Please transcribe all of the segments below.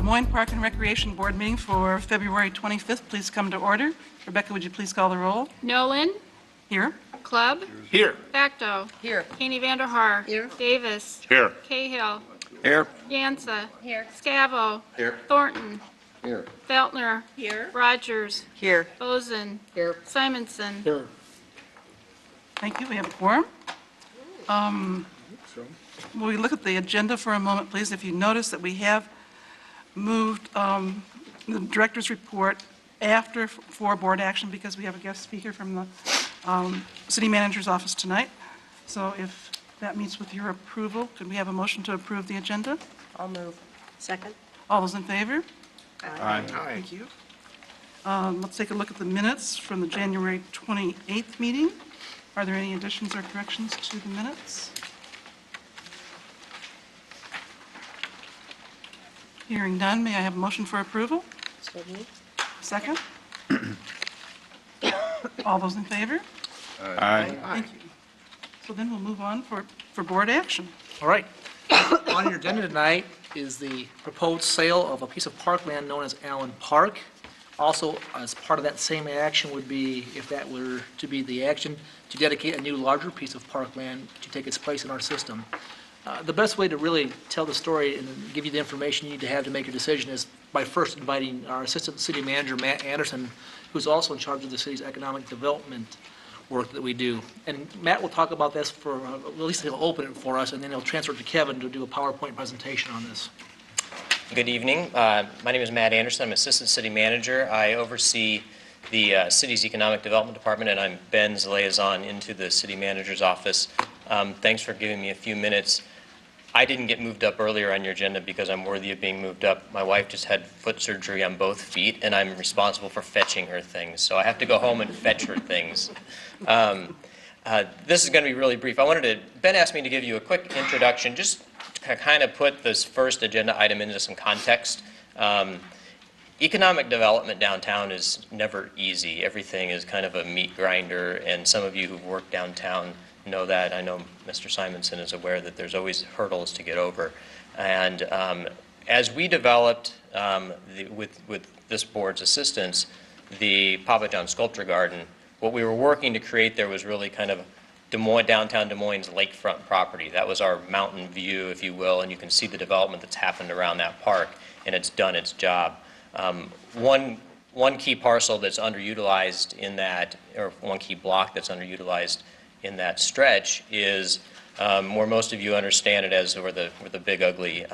Moines Park and Recreation Board meeting for February 25th. Please come to order. Rebecca, would you please call the roll? Nolan. Here. Clubb. Here. Facto. Here. Haney Vanderhaar. Here. Davis. Here. Cahill. Here. Yanza. Here. Scavo. Here. Thornton. Here. Feltner. Here. Rogers. Here. Bozen. Here. Simonson. Here. Thank you. We have a quorum. Will we look at the agenda for a moment, please? If you notice that we have moved the director's report after for board action because we have a guest speaker from the city manager's office tonight. So if that meets with your approval, could we have a motion to approve the agenda? I'll move. Second. All those in favor? Aye. Thank you. Let's take a look at the minutes from the January 28th meeting. Are there any additions or corrections to the minutes? Hearing none, may I have a motion for approval? So moved. Second? All those in favor? Aye. Thank you. So then we'll move on for board action. All right. On your agenda tonight is the proposed sale of a piece of parkland known as Allen Park. Also, as part of that same action would be, if that were to be the action, to dedicate a new larger piece of parkland to take its place in our system. The best way to really tell the story and give you the information you need to have to make your decision is by first inviting our Assistant City Manager, Matt Anderson, who's also in charge of the city's economic development work that we do. And Matt will talk about this for, at least he'll open it for us, and then he'll transfer it to Kevin to do a PowerPoint presentation on this. Good evening. My name is Matt Anderson. I'm Assistant City Manager. I oversee the city's Economic Development Department, and I'm Ben's liaison into the City Manager's office. Thanks for giving me a few minutes. I didn't get moved up earlier on your agenda because I'm worthy of being moved up. My wife just had foot surgery on both feet, and I'm responsible for fetching her things. So I have to go home and fetch her things. This is going to be really brief. Ben asked me to give you a quick introduction, just to kind of put this first agenda item into some context. Economic development downtown is never easy. Everything is kind of a meat grinder, and some of you who've worked downtown know that. I know Mr. Simonson is aware that there's always hurdles to get over. And as we developed, with this board's assistance, the Papa John Sculpture Garden, what we were working to create there was really kind of downtown Des Moines lakefront property. That was our mountain view, if you will, and you can see the development that's happened around that park, and it's done its job. One key parcel that's underutilized in that, or one key block that's underutilized in that stretch is where most of you understand it as where the big ugly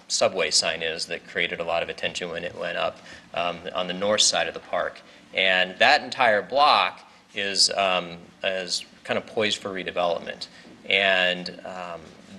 subway sign is that created a lot of attention when it went up on the north side of the park. And that entire block is kind of poised for redevelopment. And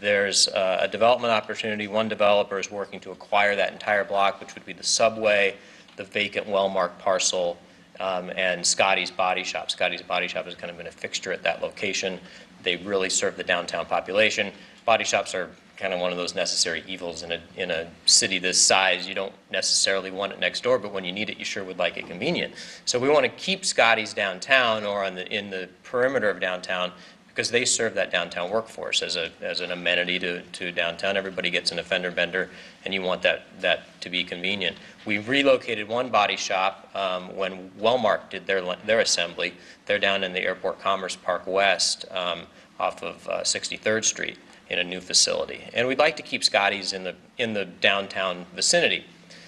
there's a development opportunity. One developer is working to acquire that entire block, which would be the subway, the vacant well-marked parcel, and Scotty's Body Shop. Scotty's Body Shop has kind of been a fixture at that location. They really serve the downtown population. Body shops are kind of one of those necessary evils in a city this size. You don't necessarily want it next door, but when you need it, you sure would like it convenient. So we want to keep Scotty's downtown or in the perimeter of downtown because they serve that downtown workforce as an amenity to downtown. Everybody gets an offender bender, and you want that to be convenient. We relocated one body shop when Wellmark did their assembly. They're down in the Airport Commerce Park West off of 63rd Street in a new facility. And we'd like to keep Scotty's in the downtown vicinity.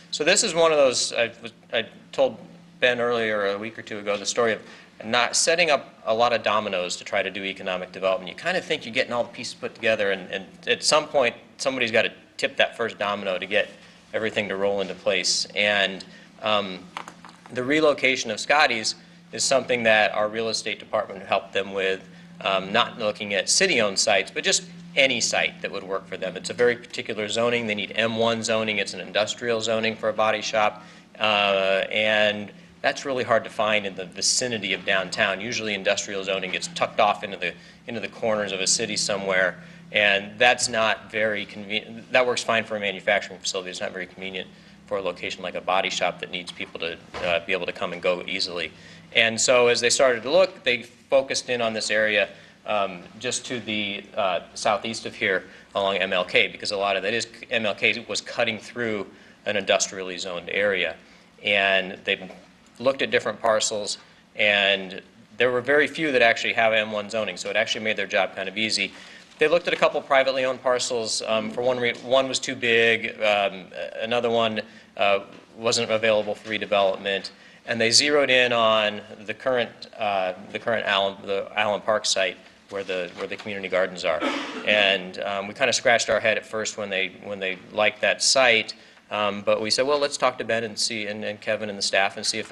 So this is one of those, I told Ben earlier, a week or two ago, the story of not setting up a lot of dominoes to try to do economic development. You kind of think you're getting all the pieces put together, and at some point, somebody's got to tip that first domino to get everything to roll into place. And the relocation of Scotty's is something that our real estate department helped them with, not looking at city-owned sites, but just any site that would work for them. It's a very particular zoning. They need M1 zoning. It's an industrial zoning for a body shop. And that's really hard to find in the vicinity of downtown. Usually industrial zoning gets tucked off into the corners of a city somewhere, and that's not very convenient. That works fine for a manufacturing facility. It's not very convenient for a location like a body shop that needs people to be able to come and go easily. And so as they started to look, they focused in on this area just to the southeast of here along MLK, because a lot of that is MLK was cutting through an industrially zoned area. And they've looked at different parcels, and there were very few that actually have M1 zoning, so it actually made their job kind of easy. They looked at a couple privately owned parcels. For one was too big, another one wasn't available for redevelopment, and they zeroed in on the current Allen Park site where the community gardens are. And we kind of scratched our head at first when they liked that site. But we said, well, let's talk to Ben and see, and Kevin and the staff, and see if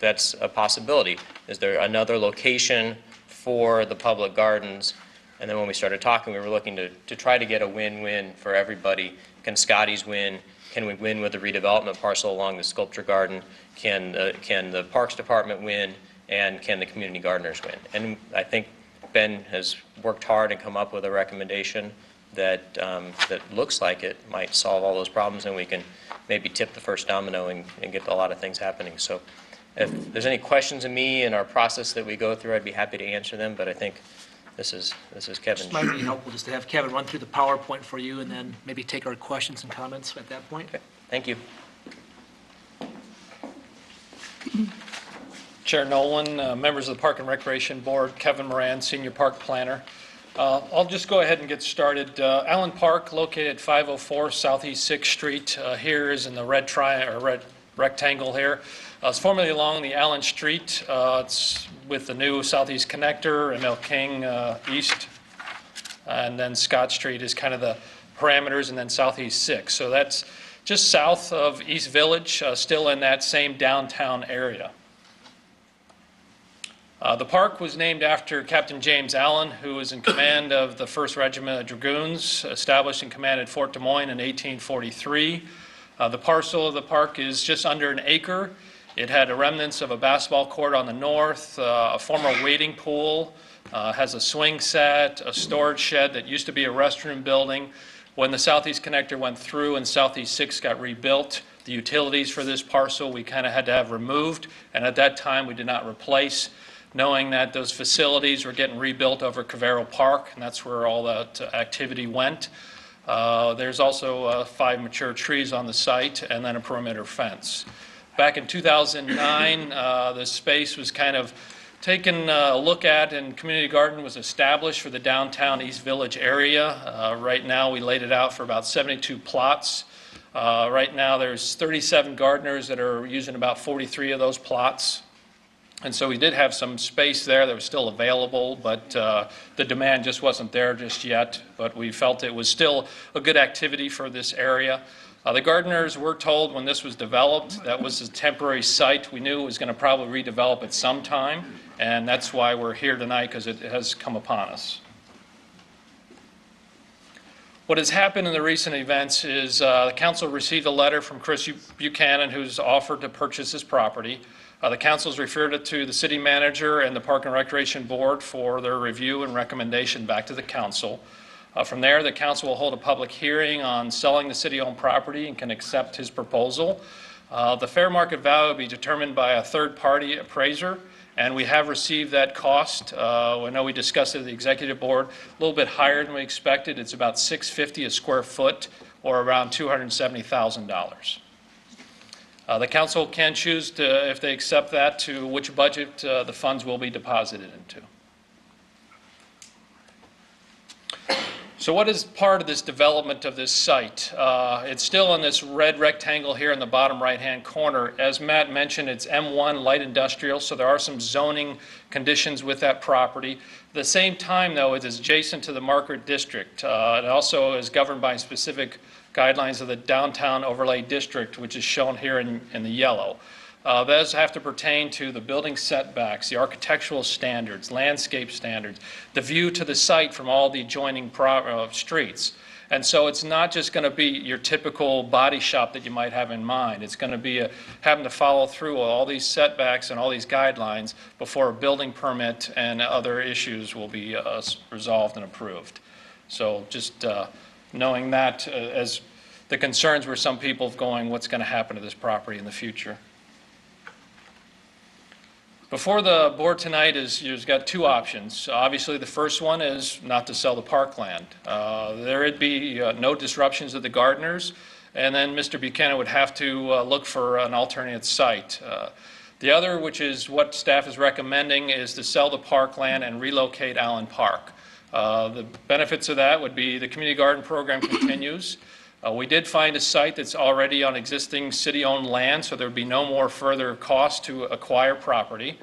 that's a possibility. Is there another location for the public gardens? And then when we started talking, we were looking to try to get a win-win for everybody. Can Scotty's win? Can we win with the redevelopment parcel along the sculpture garden? Can the Parks Department win? And can the community gardeners win? And I think Ben has worked hard and come up with a recommendation that looks like it might solve all those problems, and we can maybe tip the first domino and get a lot of things happening. So if there's any questions of me in our process that we go through, I'd be happy to answer them, but I think this is Kevin's. It might be helpful just to have Kevin run through the PowerPoint for you and then maybe take our questions and comments at that point. Okay. Thank you. Chair Nolan, members of the Park and Recreation Board, Kevin Moran, Senior Park Planner. I'll just go ahead and get started. Allen Park, located at 504 Southeast 6th Street, here is in the red rectangle here. It's formerly along the Allen Street. It's with the new Southeast Connector, ML King East, and then Scott Street is kind of the parameters, and then Southeast 6. So that's just south of East Village, still in that same downtown area. The park was named after Captain James Allen, who was in command of the 1st Regiment of Dragoons, established and commanded Fort Des Moines in 1843. The parcel of the park is just under an acre. It had a remnants of a basketball court on the north, a former wading pool, has a swing set, a storage shed that used to be a restroom building. When the Southeast Connector went through and Southeast 6 got rebuilt, the utilities for this parcel we kind of had to have removed, and at that time we did not replace, knowing that those facilities were getting rebuilt over Cavero Park, and that's where all that activity went. There's also 5 mature trees on the site and then a perimeter fence. Back in 2009, the space was kind of taken a look at, and community garden was established for the downtown East Village area. Right now we laid it out for about 72 plots. Right now there's 37 gardeners that are using about 43 of those plots. And so we did have some space there that was still available, but the demand just wasn't there just yet. But we felt it was still a good activity for this area. The gardeners were told when this was developed that was a temporary site. We knew it was going to probably redevelop at some time, and that's why we're here tonight, because it has come upon us. What has happened in the recent events is the council received a letter from Chris Buchanan, who's offered to purchase this property. The council's referred it to the city manager and the Park and Recreation Board for their review and recommendation back to the council. From there, the council will hold a public hearing on selling the city-owned property and can accept his proposal. The fair market value will be determined by a third-party appraiser, and we have received that cost. I know we discussed it at the executive board, a little bit higher than we expected. It's about $650 a square foot, or around $270,000. The council can choose to, if they accept that, to which budget the funds will be deposited into. So what is part of this development of this site? It's still in this red rectangle here in the bottom right-hand corner. As Matt mentioned, it's M1 light industrial, so there are some zoning conditions with that property. At the same time, though, it is adjacent to the Market District. It also is governed by specific guidelines of the Downtown Overlay District, which is shown here in the yellow. Those have to pertain to the building setbacks, the architectural standards, landscape standards, the view to the site from all the adjoining streets. And so it's not just going to be your typical body shop that you might have in mind. It's going to be having to follow through all these setbacks and all these guidelines before a building permit and other issues will be resolved and approved. So just knowing that as the concerns were some people going, what's going to happen to this property in the future? Before the board tonight you've got 2 options. Obviously, the first one is not to sell the parkland. There would be no disruptions of the gardeners, and then Mr. Buchanan would have to look for an alternate site. The other, which is what staff is recommending, is to sell the parkland and relocate Allen Park. The benefits of that would be the community garden program continues. We did find a site that's already on existing city-owned land, so there would be no more further cost to acquire property.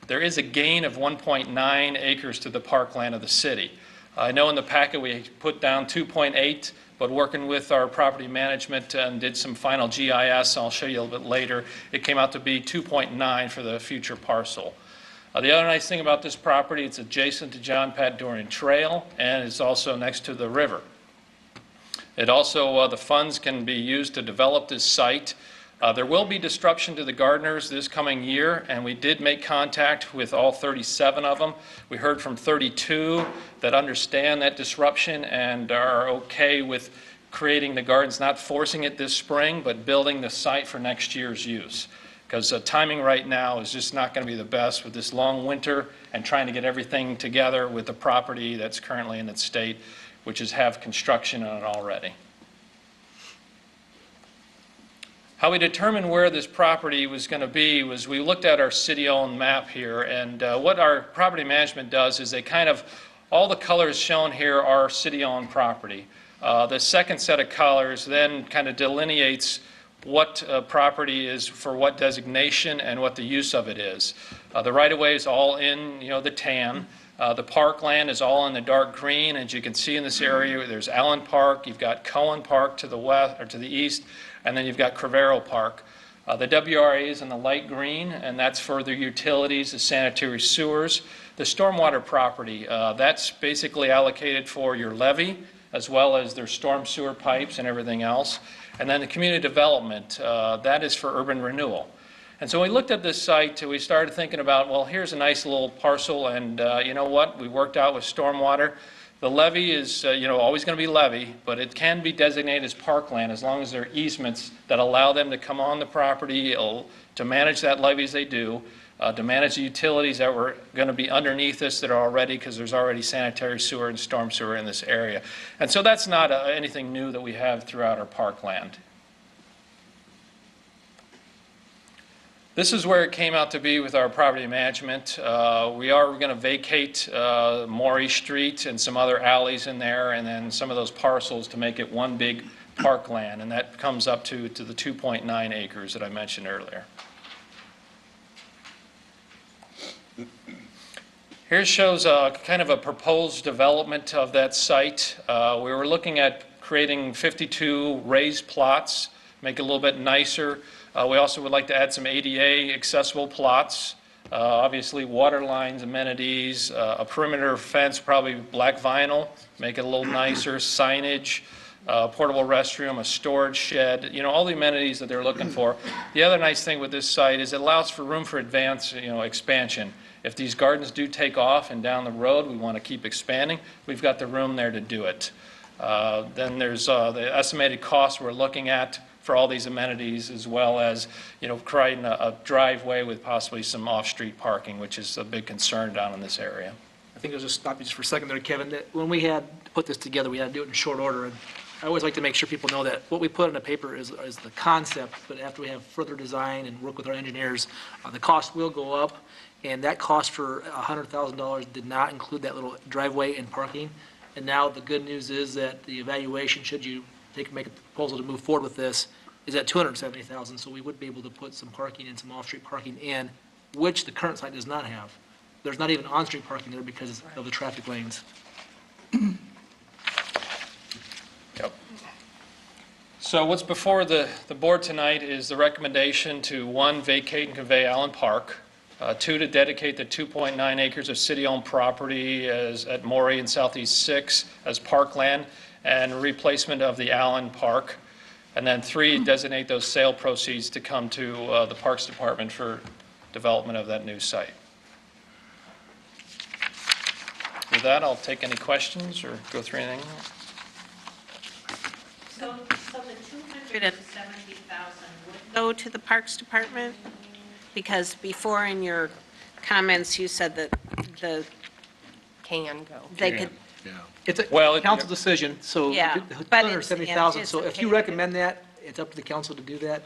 There is a gain of 1.9 acres to the parkland of the city. I know in the packet we put down 2.8, but working with our property management and did some final GIS, I'll show you a little bit later, it came out to be 2.9 for the future parcel. The other nice thing about this property, it's adjacent to John Pat Dorian Trail, and it's also next to the river. It also, the funds can be used to develop this site. There will be disruption to the gardeners this coming year, and we did make contact with all 37 of them. We heard from 32 that understand that disruption and are okay with creating the gardens, not forcing it this spring, but building the site for next year's use. Because timing right now is just not going to be the best with this long winter and trying to get everything together with the property that's currently in its state, which is have construction on it already. How we determined where this property was going to be was we looked at our city-owned map here, and what our property management does is they kind of, all the colors shown here are city-owned property. The second set of colors then kind of delineates what property is for what designation and what the use of it is. The right-of-way is all in, the tan. The parkland is all in the dark green. As you can see in this area, there's Allen Park, you've got Cohen Park to the west or to the east, and then you've got Crevero Park. The WRA is in the light green, and that's for the utilities, the sanitary sewers. The stormwater property, that's basically allocated for your levee, as well as their storm sewer pipes and everything else. And then the community development, that is for urban renewal. And so when we looked at this site, we started thinking about, well, here's a nice little parcel, and you know what? We worked out with stormwater. The levee is, always going to be levee, but it can be designated as parkland as long as there are easements that allow them to come on the property to manage that levee as they do, to manage the utilities that were going to be underneath this that are already, because there's already sanitary sewer and storm sewer in this area. And so that's not anything new that we have throughout our parkland. This is where it came out to be with our property management. We are going to vacate Maury Street and some other alleys in there, and then some of those parcels to make it one big parkland, and that comes up to the 2.9 acres that I mentioned earlier. Here shows kind of a proposed development of that site. We were looking at creating 52 raised plots, make it a little bit nicer. We also would like to add some ADA accessible plots, obviously water lines, amenities, a perimeter fence, probably black vinyl, make it a little nicer, signage, portable restroom, a storage shed, all the amenities that they're looking for. The other nice thing with this site is it allows for room for advanced, expansion. If these gardens do take off and down the road we want to keep expanding, we've got the room there to do it. Then there's the estimated cost we're looking at for all these amenities, as well as creating a driveway with possibly some off-street parking, which is a big concern down in this area. I think I'll just stop you just for a second there, Kevin. That when we had put this together, we had to do it in short order. And I always like to make sure people know that what we put on the paper is the concept, but after we have further design and work with our engineers, the cost will go up. And that cost for $100,000 did not include that little driveway and parking. And now the good news is that the evaluation, should you make a proposal to move forward with this, is at $270,000. So we would be able to put some parking and some off-street parking in, which the current site does not have. There's not even on-street parking there because of the traffic lanes. Yep. So what's before the board tonight is the recommendation to, 1, vacate and convey Allen Park, 2, to dedicate the 2.9 acres of city-owned property at Maury and Southeast 6 as parkland and replacement of the Allen Park, and then 3, designate those sale proceeds to come to the Parks Department for development of that new site. With that, I'll take any questions or go through anything. So the 270,000 would go to the Parks Department? Because before in your comments, you said that Can go. they could, It's a Well, council decision, so Yeah, but it's- 270,000. it's So if you okay. recommend that, it's up to the council to do that.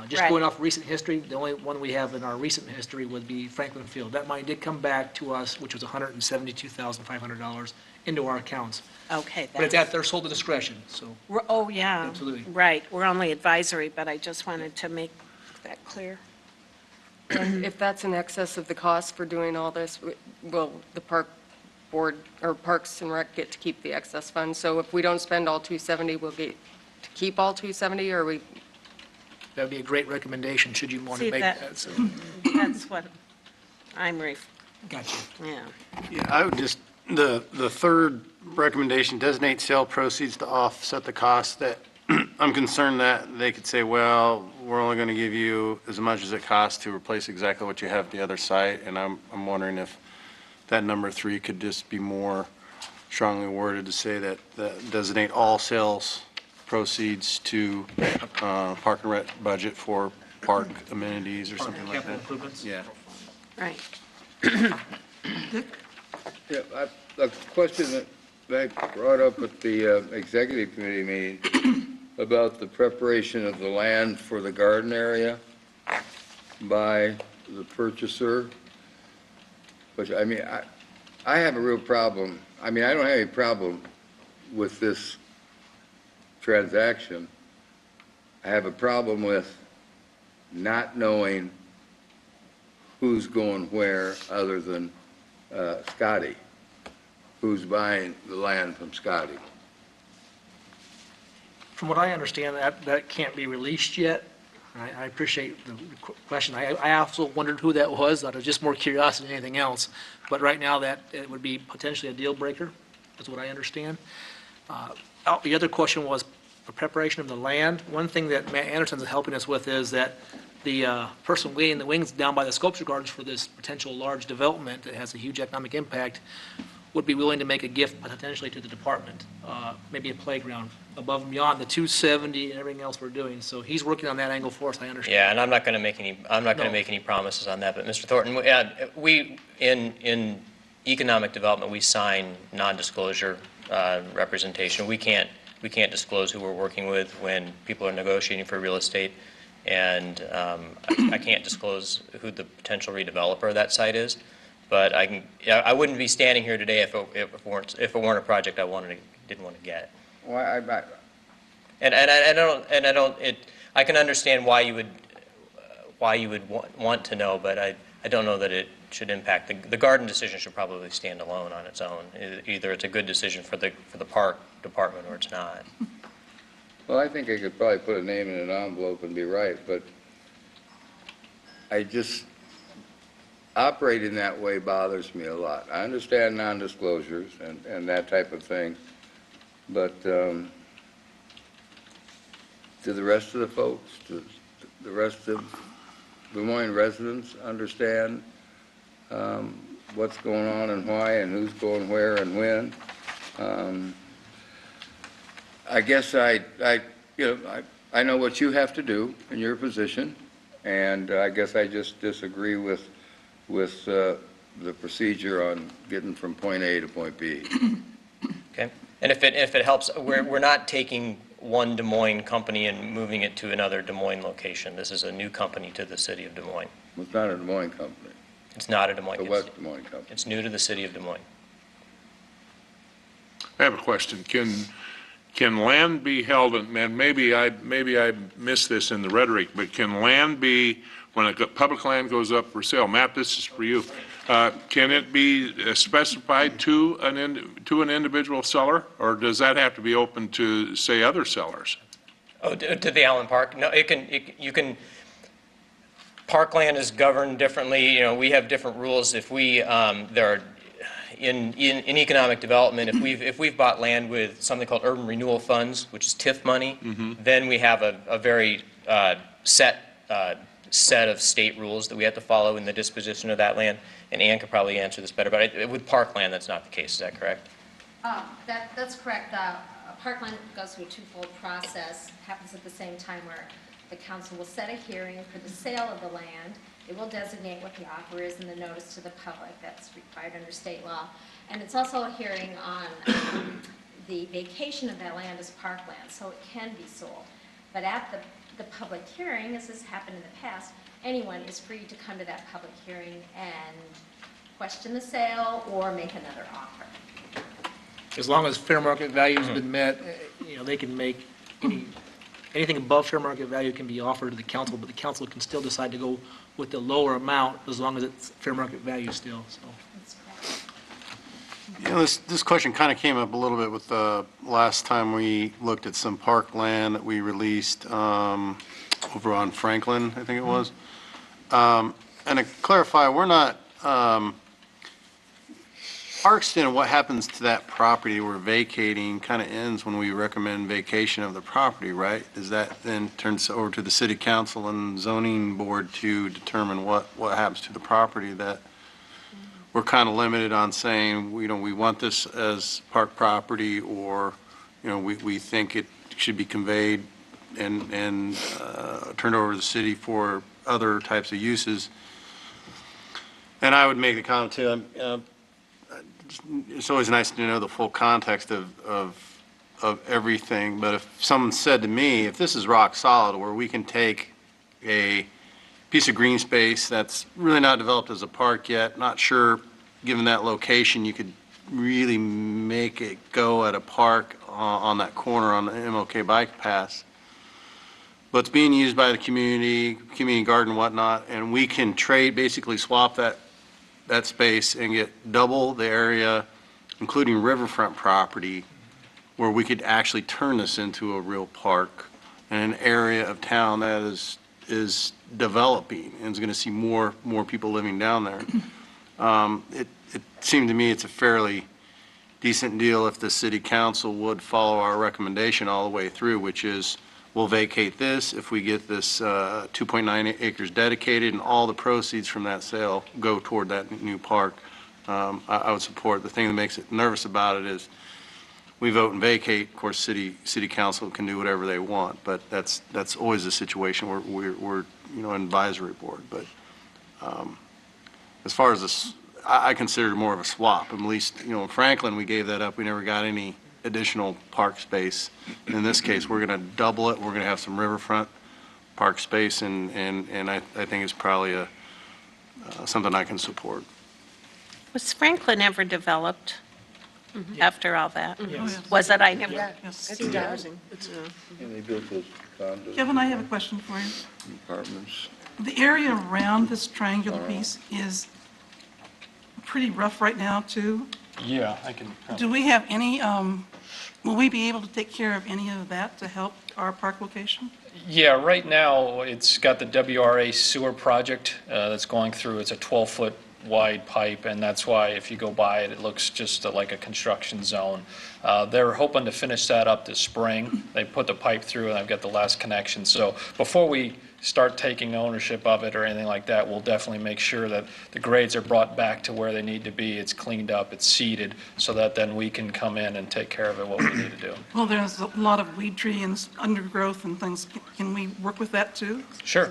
Just Right. going off recent history, the only one we have in our recent history would be Franklin Field. That money did come back to us, which was $172,500 into our accounts. Okay, But it's at their sole discretion, so. Oh, yeah. Absolutely. Right, we're only advisory, but I just wanted to make that clear. If that's in excess of the cost for doing all this, will the park board, or Parks and Rec get to keep the excess funds? So if we don't spend all 270, we'll get to keep all 270, or we, That would be a great recommendation, should you want See, to make that- that. So, That's what I'm, gotcha. yeah. Yeah, I would just, the third recommendation, designate sale proceeds to offset the cost. That, I'm concerned that they could say, well, we're only going to give you as much as it costs to replace exactly what you have at the other site. And I'm wondering if that number 3 could just be more strongly worded to say that designate all sales proceeds to Park and Rec budget for park amenities or something like Capital that. improvements. Yeah. Right. Yeah, a question that I brought up at the executive committee meeting about the preparation of the land for the garden area by the purchaser, which, I mean, I have a real problem. I mean, I don't have any problem with this transaction. I have a problem with not knowing who's going where other than Scotty, who's buying the land from Scotty. From what I understand, that can't be released yet. I appreciate the question. I also wondered who that was, out of just more curiosity than anything else. But right now, that it would be potentially a deal breaker, is what I understand. The other question was the preparation of the land. One thing that Matt Anderson's helping us with is that the person waiting in the wings down by the sculpture gardens for this potential large development that has a huge economic impact would be willing to make a gift potentially to the department, maybe a playground above and beyond the 270 and everything else we're doing. So he's working on that angle for us, I understand. Yeah, and I'm not going to make No. any promises on that, but Mr. Thornton, we, in economic development, we sign non-disclosure representation. We can't disclose who we're working with when people are negotiating for real estate, and I can't disclose who the potential redeveloper of that site is, but I wouldn't be standing here today if it weren't a project I didn't want to get. Well, I can understand why you would want to know, but I don't know that it should impact, the garden decision should probably stand alone on its own. Either it's a good decision for the park department or it's not. Well, I think I could probably put a name in an envelope and be right, but operating that way bothers me a lot. I understand non-disclosures and that type of thing, but do the rest of the folks, do the rest of Des Moines residents understand what's going on and why and who's going where and when? I guess I know what you have to do in your position, and I guess I just disagree with the procedure on getting from point A to point B. Okay? And if it helps, we're not taking one Des Moines company and moving it to another Des Moines location. This is a new company to the city of Des Moines. It's not a Des Moines company, It's not a Des Moines. it's a West Des Moines company. It's new to the city of Des Moines. I have a question. Can land be held, and maybe I missed this in the rhetoric, but can land be, when public land goes up for sale, Matt, this is for you, can it be specified to an individual seller, or does that have to be open to, say, other sellers? Oh, to the Allen Park? No, you can, parkland is governed differently, we have different rules. If in economic development, if we've bought land with something called urban renewal funds, which is TIF money, then we have a very set of state rules that we have to follow in the disposition of that land. And Ann could probably answer this better, but with parkland, that's not the case. Is that correct? That's correct. Parkland goes through a twofold process, happens at the same time where the council will set a hearing for the sale of the land. It will designate what the offer is in the notice to the public. That's required under state law. And it's also a hearing on the vacation of that land as parkland, so it can be sold. But at the public hearing, as has happened in the past, anyone is free to come to that public hearing and question the sale or make another offer. As long as fair market value has been met, they can make anything above fair market value can be offered to the council, but the council can still decide to go with the lower amount as long as it's fair market value still, so. That's correct. This question kind of came up a little bit with the last time we looked at some park land that we released over on Franklin, I think it was. And to clarify, we're not, Parkston, what happens to that property we're vacating kind of ends when we recommend vacation of the property, right? Does that then turns over to the city council and zoning board to determine what happens to the property that we're kind of limited on saying, we want this as park property, or, we think it should be conveyed and turned over to the city for other types of uses. And I would make the comment too, it's always nice to know the full context of everything, but if someone said to me, if this is rock solid, where we can take a piece of green space that's really not developed as a park yet, not sure, given that location, you could really make it go at a park on that corner on the MLK bike pass, but it's being used by the community garden, whatnot, and we can basically swap that space and get double the area, including riverfront property, where we could actually turn this into a real park and an area of town that is developing and is going to see more people living down there. It seemed to me it's a fairly decent deal if the city council would follow our recommendation all the way through, which is we'll vacate this if we get this 2.9 acres dedicated, and all the proceeds from that sale go toward that new park. I would support. The thing that makes it nervous about it is we vote and vacate. Of course, city council can do whatever they want, but that's always a situation where we're an advisory board. But as far as this, I consider it more of a swap. At least in Franklin we gave that up. We never got any additional park space. In this case, we're going to double it. We're going to have some riverfront park space, and I think it's probably something I can support. Was Franklin ever developed after all that? Yes. Was it? I never. Yes. It's embarrassing. And they built those condos, Kevin, I have a question for you. apartments. The area around this triangular piece is pretty rough right now, too. Yeah, I can. Do we have any, will we be able to take care of any of that to help our park location? Yeah, right now, it's got the WRA sewer project that's going through. It's a 12-foot wide pipe, and that's why if you go by it, it looks just like a construction zone. They're hoping to finish that up this spring. They put the pipe through, and I've got the last connection. So before we start taking ownership of it or anything like that, we'll definitely make sure that the grades are brought back to where they need to be. It's cleaned up, it's seeded, so that then we can come in and take care of it, what we need to do. Well, there's a lot of weed tree and undergrowth and things. Can we work with that, too? Sure.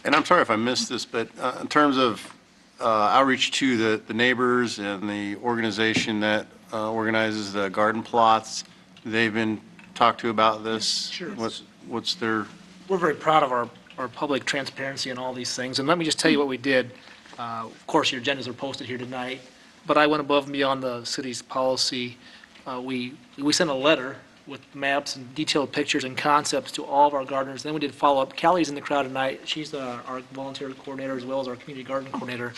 And I'm sorry if I missed this, but in terms of outreach to the neighbors and the organization that organizes the garden plots, they've been talked to about this? Sure. What's their? We're very proud of our public transparency and all these things. And let me just tell you what we did. Of course, your agendas are posted here tonight, but I went above and beyond the city's policy. We sent a letter with maps and detailed pictures and concepts to all of our gardeners. Then we did follow-up. Callie's in the crowd tonight. She's our volunteer coordinator as well as our community garden coordinator.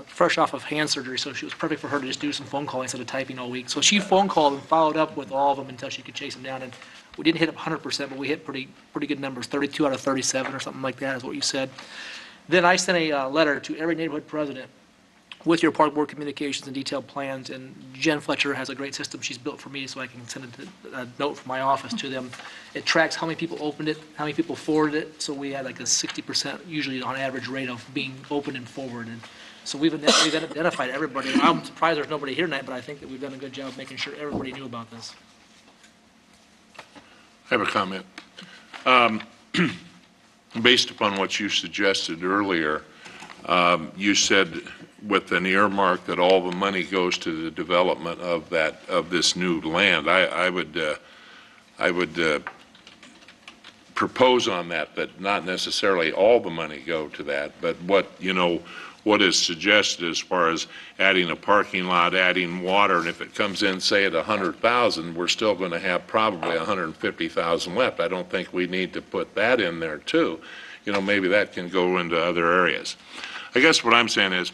Fresh off of hand surgery, so it was perfect for her to just do some phone calling instead of typing all week. So she phone called and followed up with all of them until she could chase them down. And we didn't hit 100%, but we hit pretty good numbers, 32 out of 37 or something like that is what you said. Then I sent a letter to every neighborhood president with your park board communications and detailed plans. And Jen Fletcher has a great system she's built for me, so I can send a note from my office to them. It tracks how many people opened it, how many people forwarded it. So we had like a 60% usually on average rate of being opened and forwarded. So we've identified everybody. I'm surprised there's nobody here tonight, but I think that we've done a good job making sure everybody knew about this. I have a comment. Based upon what you suggested earlier, you said with an earmark that all the money goes to the development of this new land. I would propose on that not necessarily all the money go to that, but what is suggested as far as adding a parking lot, adding water, and if it comes in, say, at 100,000, we're still going to have probably 150,000 left. I don't think we need to put that in there, too. Maybe that can go into other areas. I guess what I'm saying is,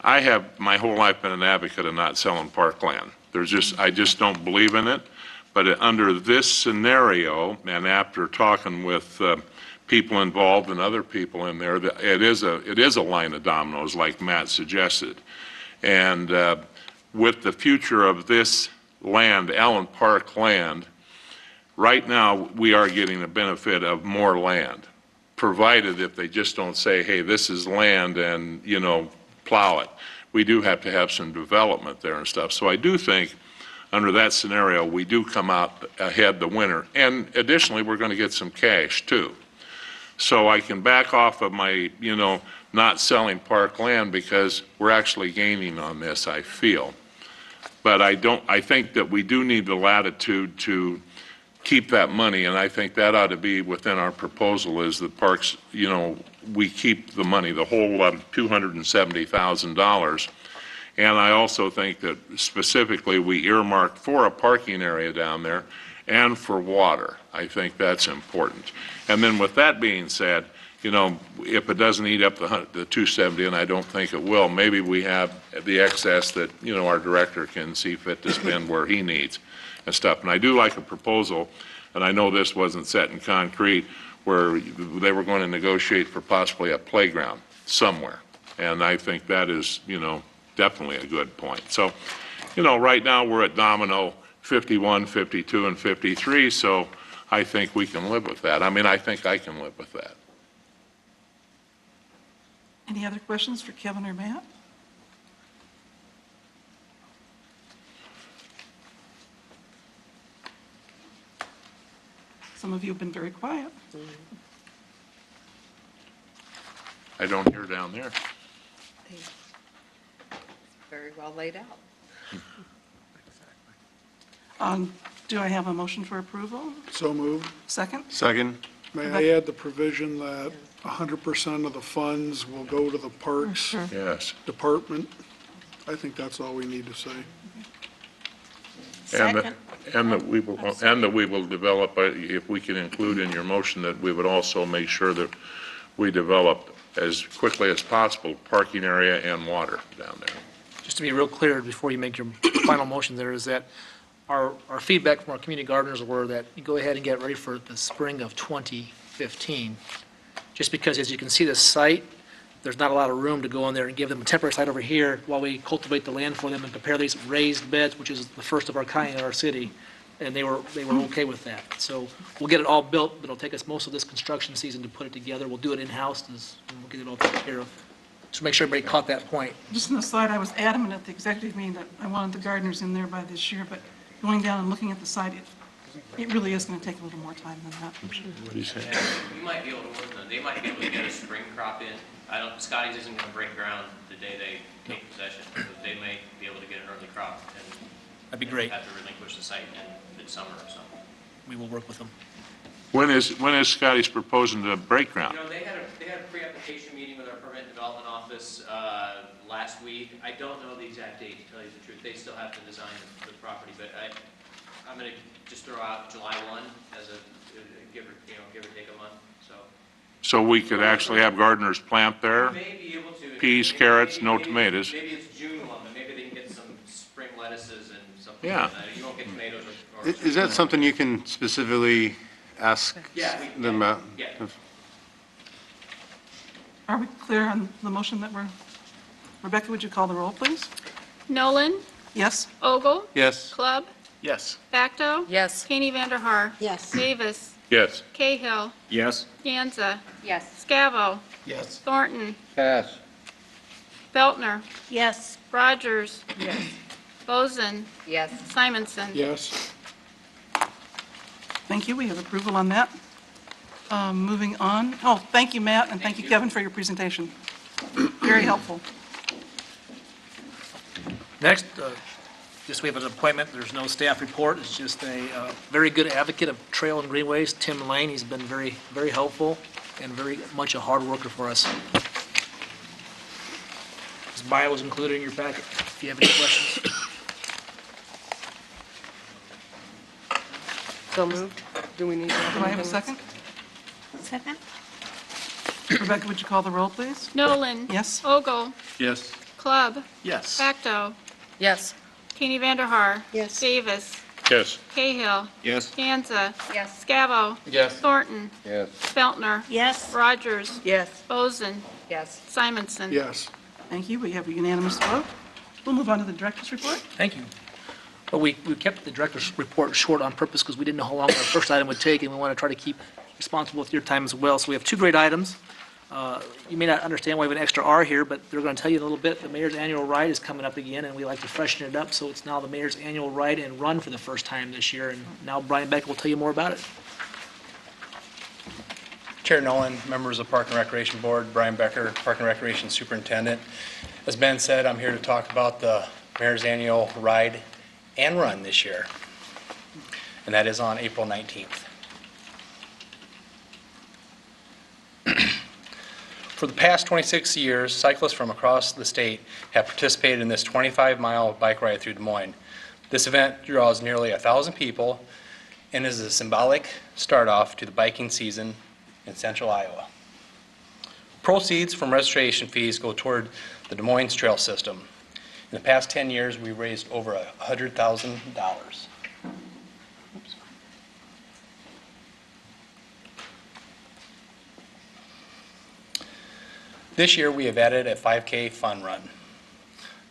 I have my whole life been an advocate of not selling parkland. I just don't believe in it. But under this scenario, and after talking with people involved and other people in there, it is a line of dominoes, like Matt suggested. And with the future of this land, Allen Park land, right now we are getting the benefit of more land, provided if they just don't say, hey, this is land and, plow it. We do have to have some development there and stuff. So I do think under that scenario, we do come out ahead the winner. And additionally, we're going to get some cash too. So I can back off of my, not selling park land because we're actually gaining on this, I feel. But I think that we do need the latitude to keep that money, and I think that ought to be within our proposal is the parks, we keep the money, the whole $270,000. And I also think that specifically we earmark for a parking area down there and for water. I think that's important. And then with that being said, if it doesn't eat up the 270, and I don't think it will, maybe we have the excess that, our director can see fit to spend where he needs and stuff. And I do like a proposal, and I know this wasn't set in concrete, where they were going to negotiate for possibly a playground somewhere. And I think that is, definitely a good point. So, right now we're at domino 51, 52, and 53, so I think we can live with that. I think I can live with that. Any other questions for Kevin or Matt? Some of you have been very quiet. I don't hear down there. Very well laid out. Do I have a motion for approval? So moved. Second? Second? May I add the provision that 100% of the funds will go to the Parks Yes. Department? I think that's all we need to say. Second. And that we will develop, if we can include in your motion, that we would also make sure that we develop as quickly as possible parking area and water down there. Just to be real clear before you make your final motion there, is that our feedback from our community gardeners were that you go ahead and get ready for the spring of 2015. Just because, as you can see, the site, there's not a lot of room to go in there and give them a temporary site over here while we cultivate the land for them and prepare these raised beds, which is the first of our kind in our city. And they were okay with that. So we'll get it all built, but it'll take us most of this construction season to put it together. We'll do it in-house, and we'll get it all taken care of. Just make sure everybody caught that point. Just an aside, I was adamant at the executive meeting that I wanted the gardeners in there by this year, but going down and looking at the site, it really is going to take a little more time than that. What do you say? We might be able to work on, they might be able to get a spring crop in. Scotty's isn't going to break ground the day they take possession, but they may be able to get an early crop and That'd be great. have to relinquish the site in midsummer or something. We will work with them. When is Scotty's proposing to break ground? They had a pre-application meeting with our permit and development office last week. I don't know the exact date, to tell you the truth. They still have to design the property, but I'm going to just throw out July 1 as a give or take a month. So we could actually have gardeners plant there? May be able to. Peas, carrots, no tomatoes. Maybe it's June 1, but maybe they can get some spring lettuces and something Yeah. like that. You won't get tomatoes or. Is that something you can specifically ask them about? Yeah. Are we clear on the motion that Rebecca, would you call the roll, please? Nolan, Yes? Ogle, Yes. Clubb, Yes. Facto, Yes. Haney Vanderhaar, Yes. Davis, Yes. Cahill, Yes. Ganza, Yes. Scavo, Yes. Thornton, Pass. Beltner, Yes. Rogers, Boson, Yes. Simonson. Yes. Thank you, we have approval on that. Moving on. Oh, thank you, Matt, and thank you, Kevin, for your presentation. Very helpful. Next, Just we have an appointment, there's no staff report, it's just a very good advocate of trail and greenways, Tim Lane. He's been very, very helpful and very much a hard worker for us. His bio is included in your packet, if you have any questions. So moved. Do we need to have Do I have a anything else? second? Second? Rebecca, would you call the roll, please? Nolan. Yes. Ogle. Yes. Club. Yes. Facto. Yes. Keeney Vanderhaar. Yes. Davis. Yes. Cahill. Yes. Ganza. Yes. Scavo. Yes. Thornton. Yes. Feltner. Yes. Rogers. Yes. Boson. Yes. Simonson. Yes. Thank you. We have a unanimous vote. We'll move on to the director's report. Thank you. Well, we kept the director's report short on purpose because we didn't know how long our first item would take, and we want to try to keep responsible with your time as well. So we have two great items. You may not understand why we have an extra R here, but they're going to tell you in a little bit. The mayor's annual ride is coming up again, and we like to freshen it up, so it's now the mayor's annual ride and run for the first time this year. And now Brian Beck will tell you more about it. Chair Nolan, members of Park and Recreation Board, Brian Becker, Park and Recreation Superintendent. As Ben said, I'm here to talk about the Mayor's Annual Ride and Run this year, and that is on April 19th. For the past 26 years, cyclists from across the state have participated in this 25-mile bike ride through Des Moines. This event draws nearly 1,000 people and is a symbolic start-off to the biking season in central Iowa. Proceeds from registration fees go toward the Des Moines Trail System. In the past 10 years, we raised over $100,000. This year, we have added a 5K fun run.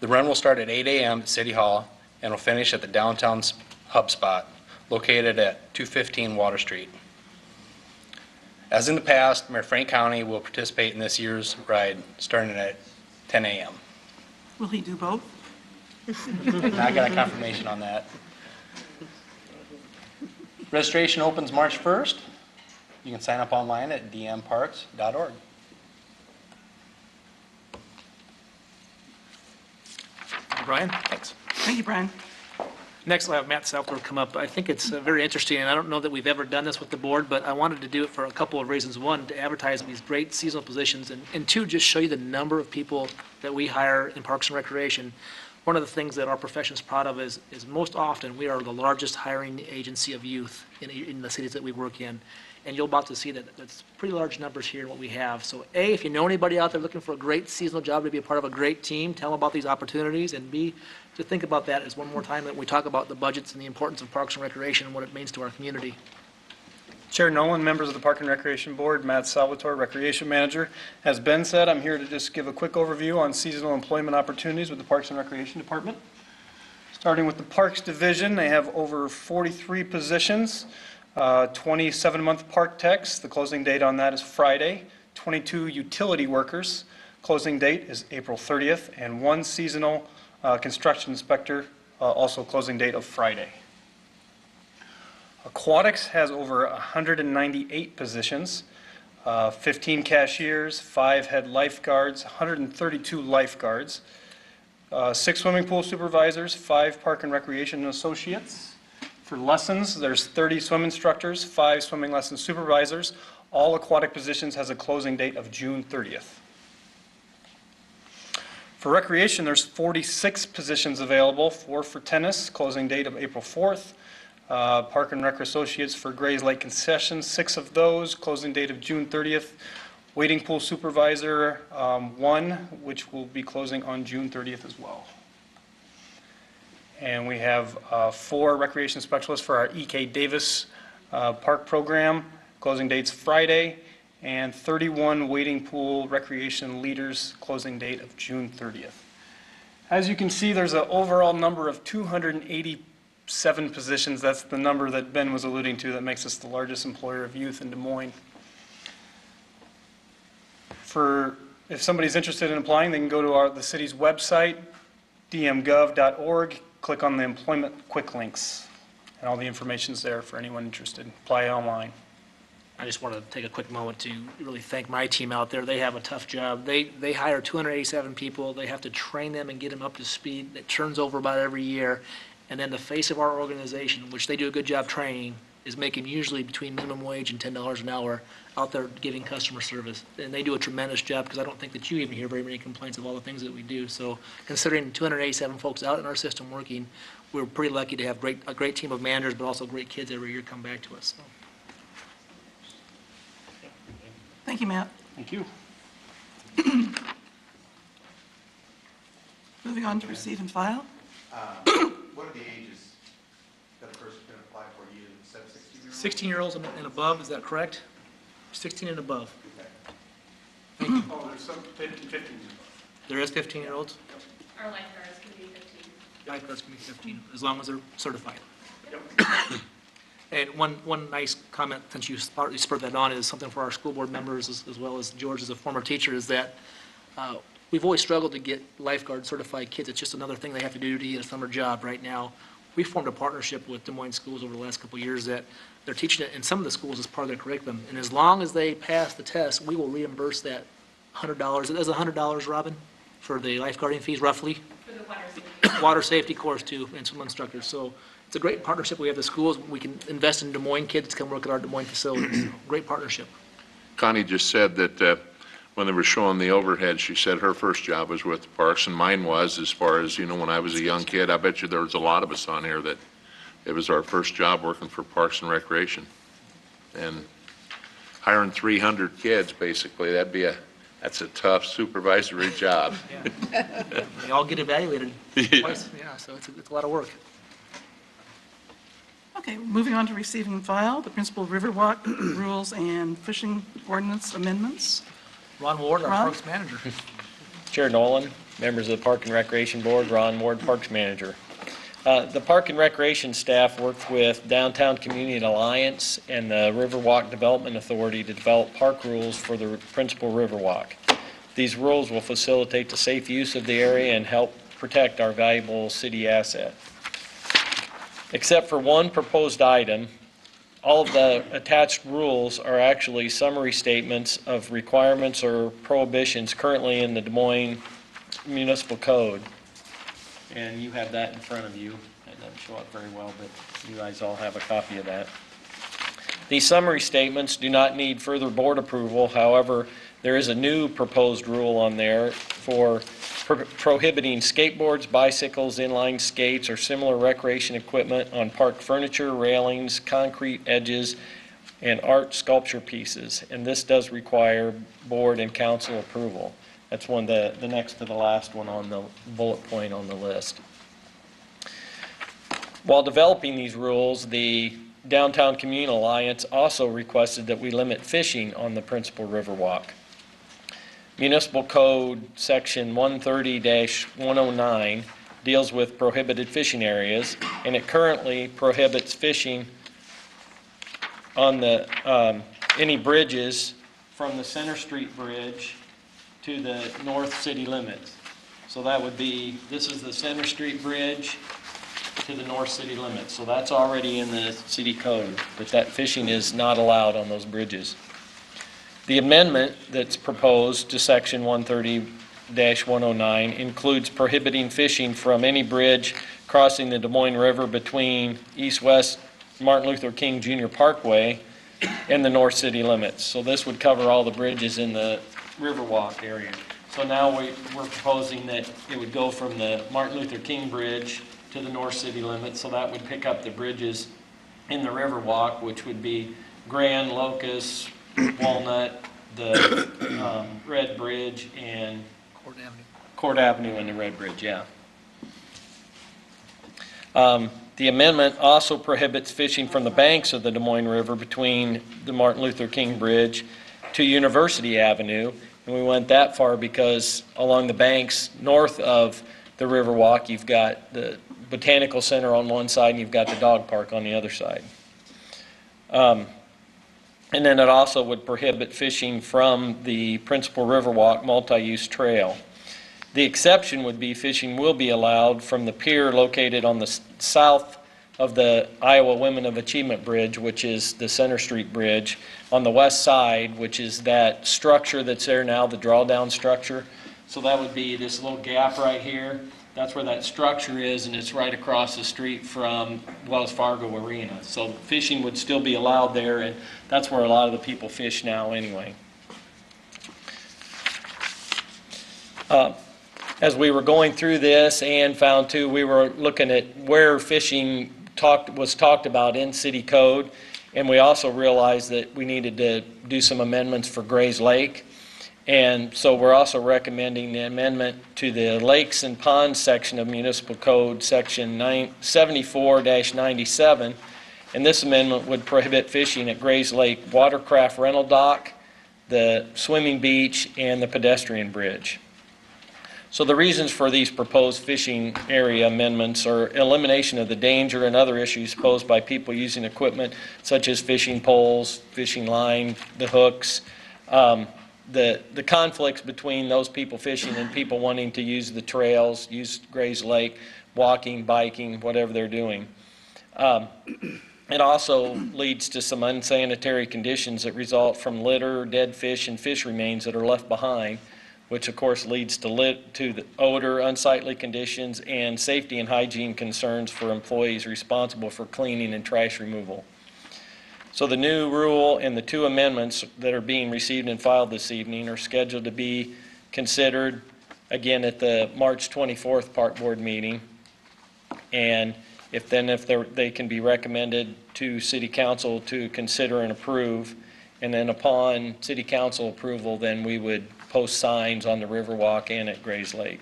The run will start at 8 a.m. at City Hall and will finish at the downtown hub spot located at 215 Water Street. As in the past, Mayor Frank County will participate in this year's ride starting at 10 a.m. Will he do both? I got a confirmation on that. Registration opens March 1st. You can sign up online at dmparks.org. Brian? Thanks. Thank you, Brian. Next, we'll have Matt Southler come up. I think it's very interesting, and I don't know that we've ever done this with the board, but I wanted to do it for a couple of reasons. One, to advertise these great seasonal positions, and two, just show you the number of people that we hire in Parks and Recreation. One of the things that our profession's proud of is most often, we are the largest hiring agency of youth in the cities that we work in. And you're about to see that that's pretty large numbers here in what we have. So A, if you know anybody out there looking for a great seasonal job to be a part of a great team, tell them about these opportunities. And B, to think about that as one more time that we talk about the budgets and the importance of Parks and Recreation and what it means to our community. Chair Nolan, members of the Park and Recreation Board, Matt Salvatore, Recreation Manager. As Ben said, I'm here to just give a quick overview on seasonal employment opportunities with the Parks and Recreation Department. Starting with the Parks Division, they have over 43 positions. 27-month park techs, the closing date on that is Friday. 22 utility workers, closing date is April 30th. And 1 seasonal construction inspector, also closing date of Friday. Aquatics has over 198 positions, 15 cashiers, 5 head lifeguards, 132 lifeguards, 6 swimming pool supervisors, 5 park and recreation associates. For lessons, there's 30 swim instructors, 5 swimming lesson supervisors. All aquatic positions has a closing date of June 30th. For recreation, there's 46 positions available, 4 for tennis, closing date of April 4th. Park and Rec Associates for Grays Lake Concessions, 6 of those, closing date of June 30th. Wading pool supervisor, 1, which will be closing on June 30th as well. And we have 4 recreation specialists for our E.K. Davis Park program, closing dates Friday, and 31 wading pool recreation leaders, closing date of June 30th. As you can see, there's an overall number of 287 positions. That's the number that Ben was alluding to that makes us the largest employer of youth in Des Moines. If somebody's interested in applying, they can go to the city's website, dmgov.org, click on the employment quick links, and all the information's there for anyone interested. Apply online. I just want to take a quick moment to really thank my team out there. They have a tough job. They hire 287 people. They have to train them and get them up to speed. It turns over about every year. And then the face of our organization, which they do a good job training, is making usually between minimum wage and $10 an hour out there giving customer service. And they do a tremendous job, because I don't think that you even hear very many complaints of all the things that we do. So considering 287 folks out in our system working, we're pretty lucky to have a great team of managers, but also great kids every year come back to us. So. Thank you, Matt. Thank you. Moving on to receive and file. What are the ages that a person can apply for? You said 16-year-olds? 16-year-olds and above, is that correct? 16 and above. Oh, there's some 15. There is 15-year-olds? Our lifeguards can be 15. Lifeguards can be 15, as long as they're certified. And one nice comment, since you partly spurred that on, is something for our school board members, as well as George as a former teacher, is that we've always struggled to get lifeguard certified kids. It's just another thing they have to do to get a summer job right now. We formed a partnership with Des Moines schools over the last couple of years that they're teaching it in some of the schools as part of their curriculum. And as long as they pass the test, we will reimburse that $100. It is $100, Robin, for the lifeguarding fees, roughly. For the water safety. Water safety course, too, and swim instructors. So it's a great partnership we have with the schools. We can invest in Des Moines kids to come work at our Des Moines facilities. Great partnership. Connie just said that when they were showing the overhead, she said her first job was with the parks, and mine was, as far as, when I was a young kid. I bet you there was a lot of us on here that it was our first job working for Parks and Recreation. And hiring 300 kids, basically, that's a tough supervisory job. Yeah. They all get evaluated twice. Yeah, so it's a lot of work. Okay, moving on to receive and file, the principal Riverwalk rules and fishing ordinance amendments. Ron Ward, our Ron? parks manager. Chair Nolan, members of the Park and Recreation Board, Ron Ward, Parks Manager. The Park and Recreation staff worked with Downtown Community Alliance and the Riverwalk Development Authority to develop park rules for the principal Riverwalk. These rules will facilitate the safe use of the area and help protect our valuable city asset. Except for one proposed item, all of the attached rules are actually summary statements of requirements or prohibitions currently in the Des Moines Municipal Code. And you have that in front of you. It doesn't show up very well, but you guys all have a copy of that. These summary statements do not need further board approval. However, there is a new proposed rule on there for prohibiting skateboards, bicycles, inline skates, or similar recreation equipment on park furniture, railings, concrete edges, and art sculpture pieces. And this does require board and council approval. That's the next to the last one on the bullet point on the list. While developing these rules, the Downtown Community Alliance also requested that we limit fishing on the principal Riverwalk. Municipal Code Section 130-109 deals with prohibited fishing areas, and it currently prohibits fishing on the any bridges from the Center Street Bridge to the north city limits. So that would be, this is the Center Street Bridge to the north city limits. So that's already in the city code, but that fishing is not allowed on those bridges. The amendment that's proposed to Section 130-109 includes prohibiting fishing from any bridge crossing the Des Moines River between East-West Martin Luther King Jr. Parkway and the north city limits. So this would cover all the bridges in the Riverwalk area. So now we're proposing that it would go from the Martin Luther King Bridge to the north city limits. So that would pick up the bridges in the Riverwalk, which would be Grand, Locust, Walnut, the Red Bridge, and Court Avenue and the Red Bridge, yeah. The amendment also prohibits fishing from the banks of the Des Moines River between the Martin Luther King Bridge to University Avenue. And we went that far because along the banks north of the Riverwalk, you've got the Botanical Center on one side and you've got the dog park on the other side. And then it also would prohibit fishing from the principal Riverwalk multi-use trail. The exception would be fishing will be allowed from the pier located on the south of the Iowa Women of Achievement Bridge, which is the Center Street Bridge, on the west side, which is that structure that's there now, the drawdown structure. So that would be this little gap right here, That's where that structure is, and it's right across the street from Wells Fargo Arena. So fishing would still be allowed there, and that's where a lot of the people fish now anyway. As we were going through this and found too, we were looking at where fishing was talked about in city code, and we also realized that we needed to do some amendments for Gray's Lake. And so we're also recommending the amendment to the Lakes and Ponds section of Municipal Code, Section 74-97. And this amendment would prohibit fishing at Gray's Lake watercraft rental dock, the swimming beach, and the pedestrian bridge. So the reasons for these proposed fishing area amendments are elimination of the danger and other issues posed by people using equipment such as fishing poles, fishing line, the hooks, the conflicts between those people fishing and people wanting to use the trails, use Gray's Lake, walking, biking, whatever they're doing. It also leads to some unsanitary conditions that result from litter, dead fish, and fish remains that are left behind, which of course leads to the odor, unsightly conditions, and safety and hygiene concerns for employees responsible for cleaning and trash removal. So the new rule and the two amendments that are being received and filed this evening are scheduled to be considered again at the March 24th Park Board meeting. And if they can be recommended to City Council to consider and approve. And then upon City Council approval, then we would post signs on the Riverwalk and at Gray's Lake.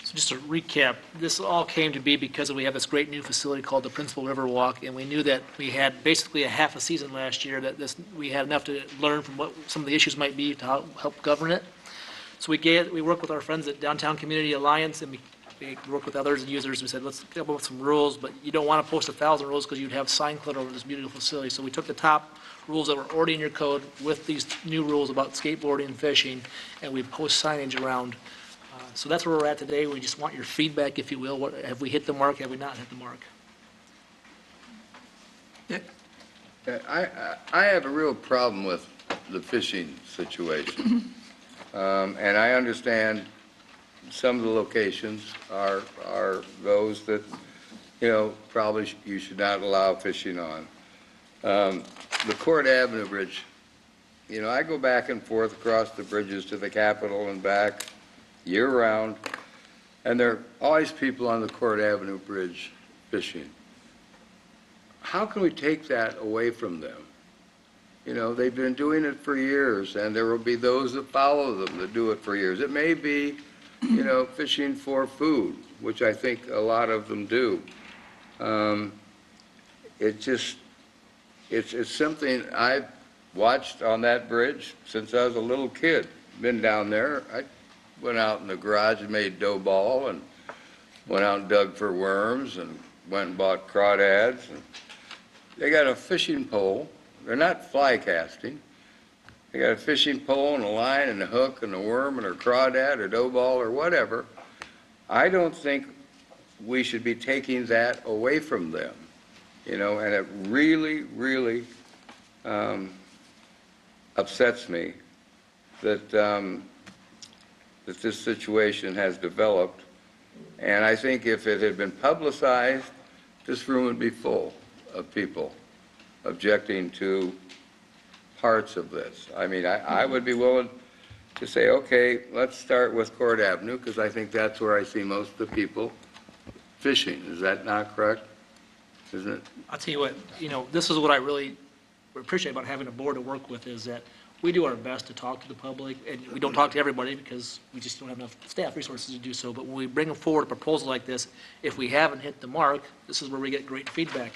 So just to recap, this all came to be because we have this great new facility called the Principal Riverwalk, and we knew that we had basically a half a season last year that we had enough to learn from what some of the issues might be to help govern it. So we worked with our friends at Downtown Community Alliance, and we worked with others and users. We said, let's come up with some rules, but you don't want to post 1,000 rules because you'd have sign clutter over this beautiful facility. So we took the top rules that were already in your code with these new rules about skateboarding and fishing, and we post signage around. So that's where we're at today. We just want your feedback, if you will. Have we hit the mark? Have we not hit the mark? I have a real problem with the fishing situation. And I understand some of the locations are those that, probably you should not allow fishing on. The Court Avenue Bridge, I go back and forth across the bridges to the Capitol and back year-round, and there are always people on the Court Avenue Bridge fishing. How can we take that away from them? They've been doing it for years, and there will be those that follow them that do it for years. It may be, fishing for food, which I think a lot of them do. It's something I've watched on that bridge since I was a little kid. Been down there. I went out in the garage and made dough ball, and went out and dug for worms, and went and bought crawdads. And they got a fishing pole. They're not fly casting. They got a fishing pole and a line and a hook and a worm and a crawdad or dough ball or whatever. I don't think we should be taking that away from them, and it really, really upsets me that that this situation has developed. And I think if it had been publicized, this room would be full of people objecting to parts of this. I mean, I would be willing to say, okay, let's start with Court Avenue, because I think that's where I see most of the people fishing. Is that not correct? Isn't it? I'll tell you what, this is what I really appreciate about having a board to work with, is that we do our best to talk to the public, and we don't talk to everybody because we just don't have enough staff resources to do so. But when we bring forward a proposal like this, if we haven't hit the mark, this is where we get great feedback.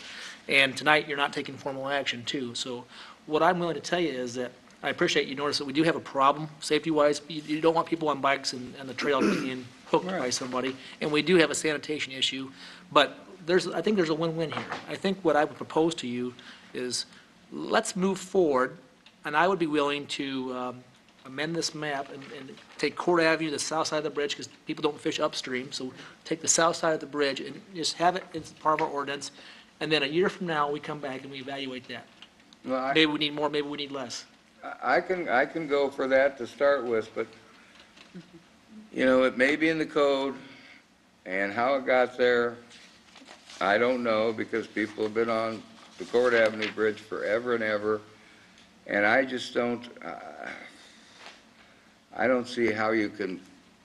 And tonight, you're not taking formal action, too. So what I'm willing to tell you is that I appreciate you notice that we do have a problem, safety-wise. You don't want people on bikes and the trail being hooked by somebody. And we do have a sanitation issue. But I think there's a win-win here. I think what I would propose to you is let's move forward, and I would be willing to amend this map and take Court Avenue, the south side of the bridge, because people don't fish upstream. So take the south side of the bridge and just have it as part of our ordinance. And then a year from now, we come back and we evaluate that. Well, Maybe we need more, maybe we need less. I can go for that to start with, but, it may be in the code, and how it got there, I don't know, because people have been on the Court Avenue Bridge forever and ever, and I just don't, I don't see how you can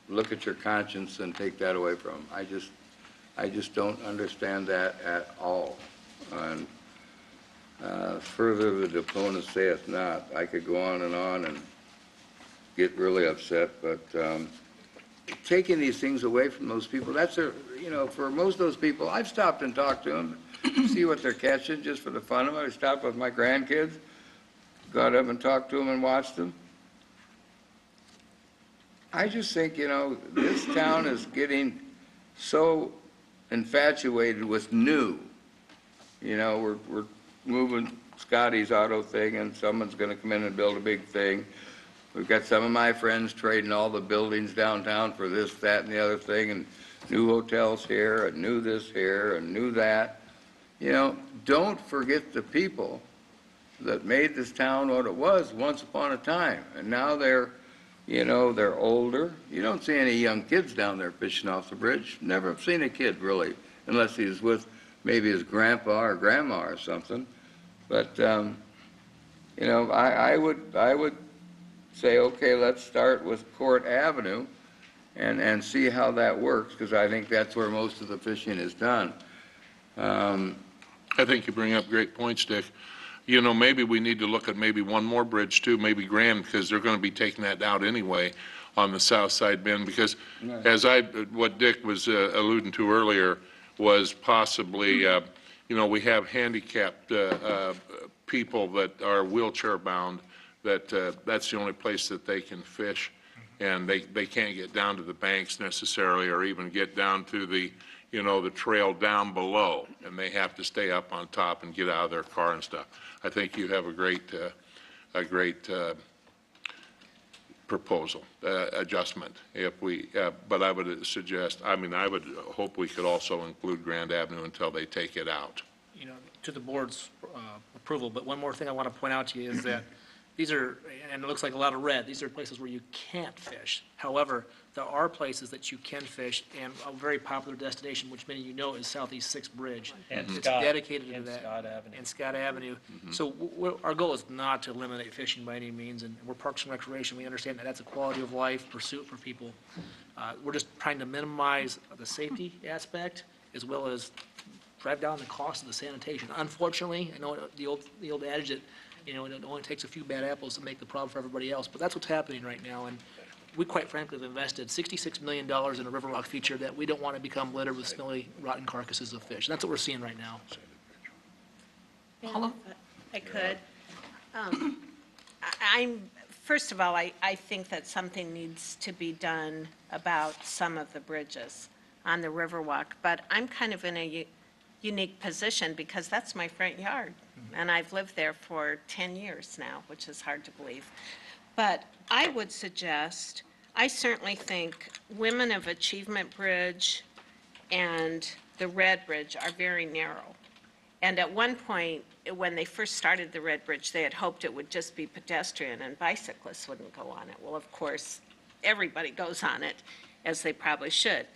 look at your conscience and take that away from them. I just don't understand that at all. And further the deponent saith not. I could go on and get really upset, but taking these things away from those people, that's for most of those people, I've stopped and talked to them, see what they're catching just for the fun of it. I stopped with my grandkids, got up and talked to them and watched them. I just think, this town is getting so infatuated with new. We're moving Scotty's auto thing, and someone's going to come in and build a big thing. We've got some of my friends trading all the buildings downtown for this, that, and the other thing, and new hotels here, and new this here, and new that. Don't forget the people that made this town what it was once upon a time. And now they're older. You don't see any young kids down there fishing off the bridge. Never have seen a kid, really, unless he's with maybe his grandpa or grandma or something. But, I would say, okay, let's start with Court Avenue and see how that works, because I think that's where most of the fishing is done. I think you bring up great points, Dick. Maybe we need to look at maybe one more bridge too, maybe Grand, because they're going to be taking that out anyway on the south side bend, because what Dick was alluding to earlier was possibly, we have handicapped people that are wheelchair bound, that's the only place that they can fish, and they can't get down to the banks necessarily, or even get down to the trail down below, and they have to stay up on top and get out of their car and stuff. I think you have a great proposal, adjustment. But I would suggest, I would hope we could also include Grand Avenue until they take it out. To the board's approval, but one more thing I want to point out to you is that these are, and it looks like a lot of red, these are places where you can't fish. However, there are places that you can fish, and a very popular destination, which many of you know, is Southeast 6th Bridge. And It's Scott. dedicated to And that. Scott Avenue. And Scott Avenue. So our goal is not to eliminate fishing by any means, and we're Parks and Recreation. We understand that that's a quality of life pursuit for people. We're just trying to minimize the safety aspect as well as drive down the cost of the sanitation. Unfortunately, I know the old adage that, it only takes a few bad apples to make the problem for everybody else, but that's what's happening right now. And we quite frankly have invested $66 million in a Riverwalk feature that we don't want to become littered with smelly, rotten carcasses of fish. That's what we're seeing right now. Paula? I could. First of all, I think that something needs to be done about some of the bridges on the Riverwalk, but I'm kind of in a unique position because that's my front yard, and I've lived there for 10 years now, which is hard to believe. But I would suggest, I certainly think Women of Achievement Bridge and the Red Bridge are very narrow. And at one point, when they first started the Red Bridge, they had hoped it would just be pedestrian and bicyclists wouldn't go on it. Well, of course, everybody goes on it, as they probably should.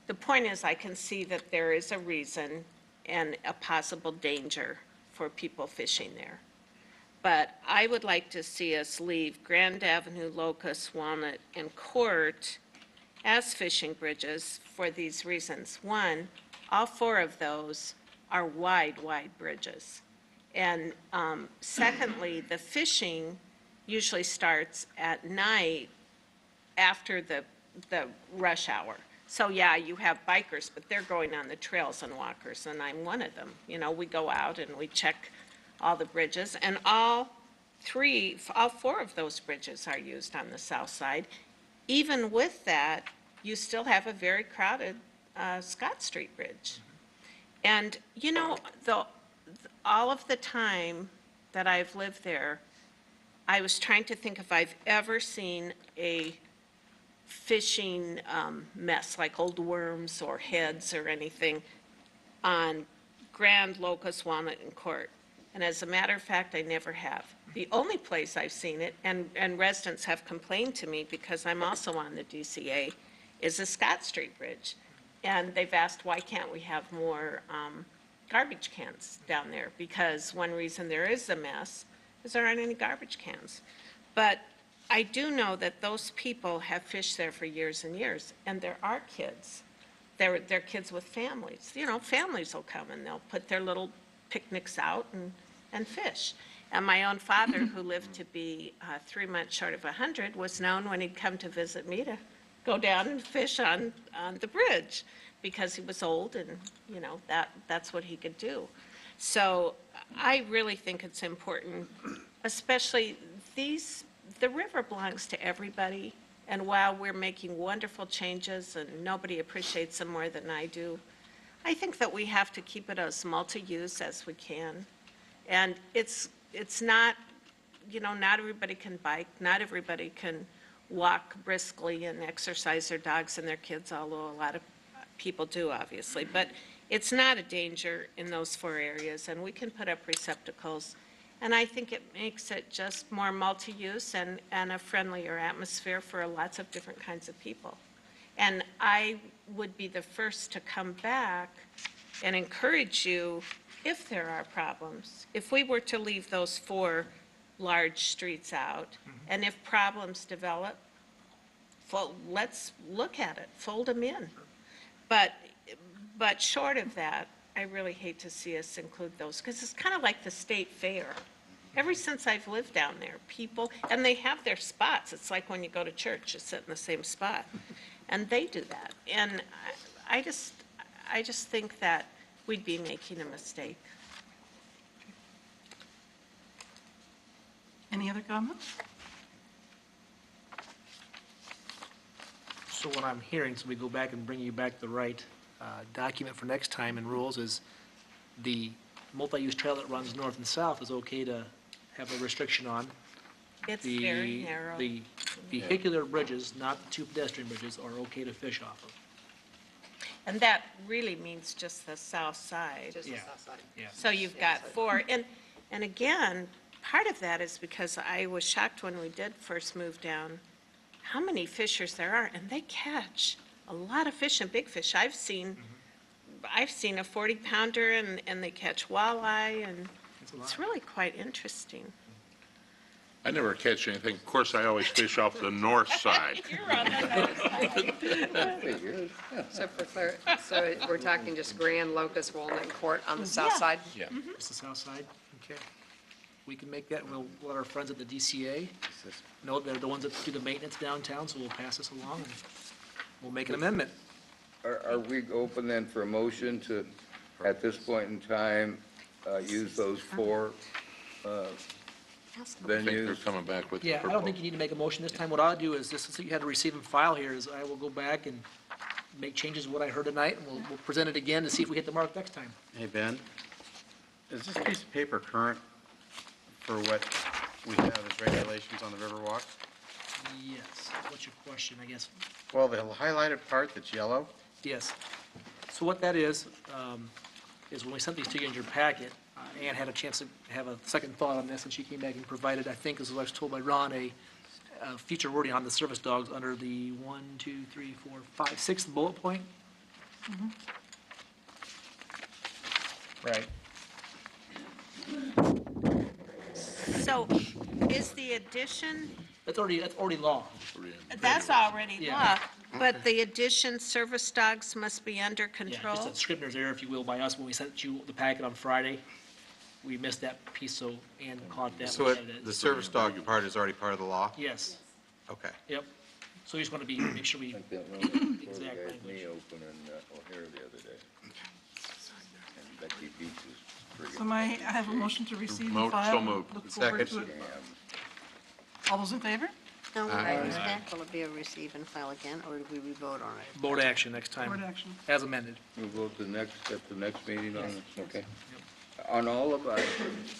The point is, I can see that there is a reason and a possible danger for people fishing there. But I would like to see us leave Grand Avenue, Locust, Walnut, and Court as fishing bridges for these reasons. One, all four of those are wide, wide bridges. And secondly, the fishing usually starts at night after the rush hour. So yeah, you have bikers, but they're going on the trails and walkers, and I'm one of them. We go out and we check all the bridges, and all four of those bridges are used on the south side. Even with that, you still have a very crowded Scott Street Bridge. And, all of the time that I've lived there, I was trying to think if I've ever seen a fishing mess, like old worms or heads or anything, on Grand, Locust, Walnut, and Court. And as a matter of fact, I never have. The only place I've seen it, and residents have complained to me because I'm also on the DCA, is the Scott Street Bridge. And they've asked, why can't we have more garbage cans down there? Because one reason there is a mess is there aren't any garbage cans. But I do know that those people have fished there for years and years, and there are kids. They're kids with families. You know, families will come and they'll put their little picnics out and fish. And my own father, who lived to be 3 months short of 100, was known when he'd come to visit me to go down and fish on the bridge because he was old and, you know, that's what he could do. So I really think it's important, especially the river belongs to everybody. And while we're making wonderful changes and nobody appreciates them more than I do, I think that we have to keep it as multi-use as we can. And it's not, you know, not everybody can bike, not everybody can walk briskly and exercise their dogs and their kids, although a lot of people do, obviously. But it's not a danger in those 4 areas, and we can put up receptacles. And I think it makes it just more multi-use and a friendlier atmosphere for lots of different kinds of people. And I would be the first to come back and encourage you, if there are problems, if we were to leave those 4 large streets out, and if problems develop, let's look at it, fold them in. But short of that, I really hate to see us include those, because it's kind of like the state fair. Ever since I've lived down there, people, and they have their spots. It's like when you go to church, you sit in the same spot. And they do that. And I just think that we'd be making a mistake. Any other comments? So what I'm hearing, so we go back and bring you back the right document for next time and rules, is the multi-use trail that runs north and south is okay to have a restriction on. It's very narrow. The vehicular bridges, not the 2 pedestrian bridges, are okay to fish off of. And that really means just the south side. Just the Yeah. south side. Yeah. So you've got 4. And again, part of that is because I was shocked when we did first move down, how many fishers there are, and they catch a lot of fish and big fish. I've seen a 40-pounder and they catch walleye, and it's really quite interesting. I never catch anything. Of course, I always fish off the north side. You're on the north side. So so we're talking just Grand, Locust, Walnut, and Court on the south Yeah. side? Yeah. It's the south side? Okay. We can make that, we'll let our friends at the DCA know they're the ones that do the maintenance downtown, so we'll pass this along and we'll make an amendment. Are we open then for a motion to, at this point in time, use those 4 I think they're venues? coming back with the Yeah, I don't think you need to make a motion this time. What I'll do is, just so you had to receive and file here, is I will go back and make changes to what I heard tonight, and we'll present it again to see if we hit the mark next time. Hey, Ben, is this piece of paper current for what we have as regulations on the Riverwalk? Yes. What's your question, I guess? Well, the highlighted part that's yellow, Yes. So what that is when we sent these to you in your packet, Ann had a chance to have a second thought on this, and she came back and provided, I think, as I was told by Ron, a future wording on the service dogs under the 6th bullet point. Right. So is the addition, That's already law. that's already Yeah. law, but the addition, service dogs must be under Yeah, control? just a Scribner's error, if you will, by us when we sent you the packet on Friday. We missed that piece, so Ann caught that. So the service dog part is already part of the law? Yes, Okay. yep. So you just want to make sure we, Like that one that Exact guys language. knee open in O'Hare the other day. And Becky Beach is So I have a motion to receive Mo- and file. so moved. Look forward to Second. it. All those in favor? Now, will it be a receive and file again, or do we vote on it? board action next Board time, action. as amended. We'll vote at the next meeting on it, okay? On all of, do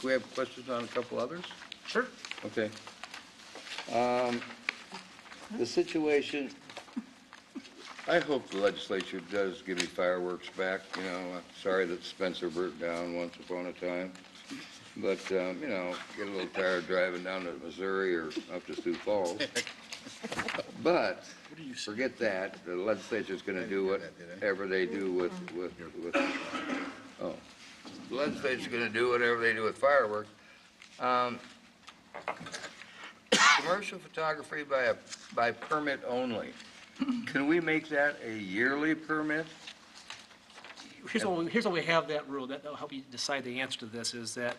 we have questions on a couple others? Sure. Okay. The situation, I hope the legislature does give me fireworks back, you know, sorry that Spencer burnt down once upon a time. But, you know, get a little tired driving down to Missouri or up to Sioux Falls. But forget that. The legislature's going to do whatever they do with, oh. The legislature's going to do whatever they do with fireworks. Commercial photography by permit only. Can we make that a yearly permit? Here's what we have that rule, that'll help you decide the answer to this, is that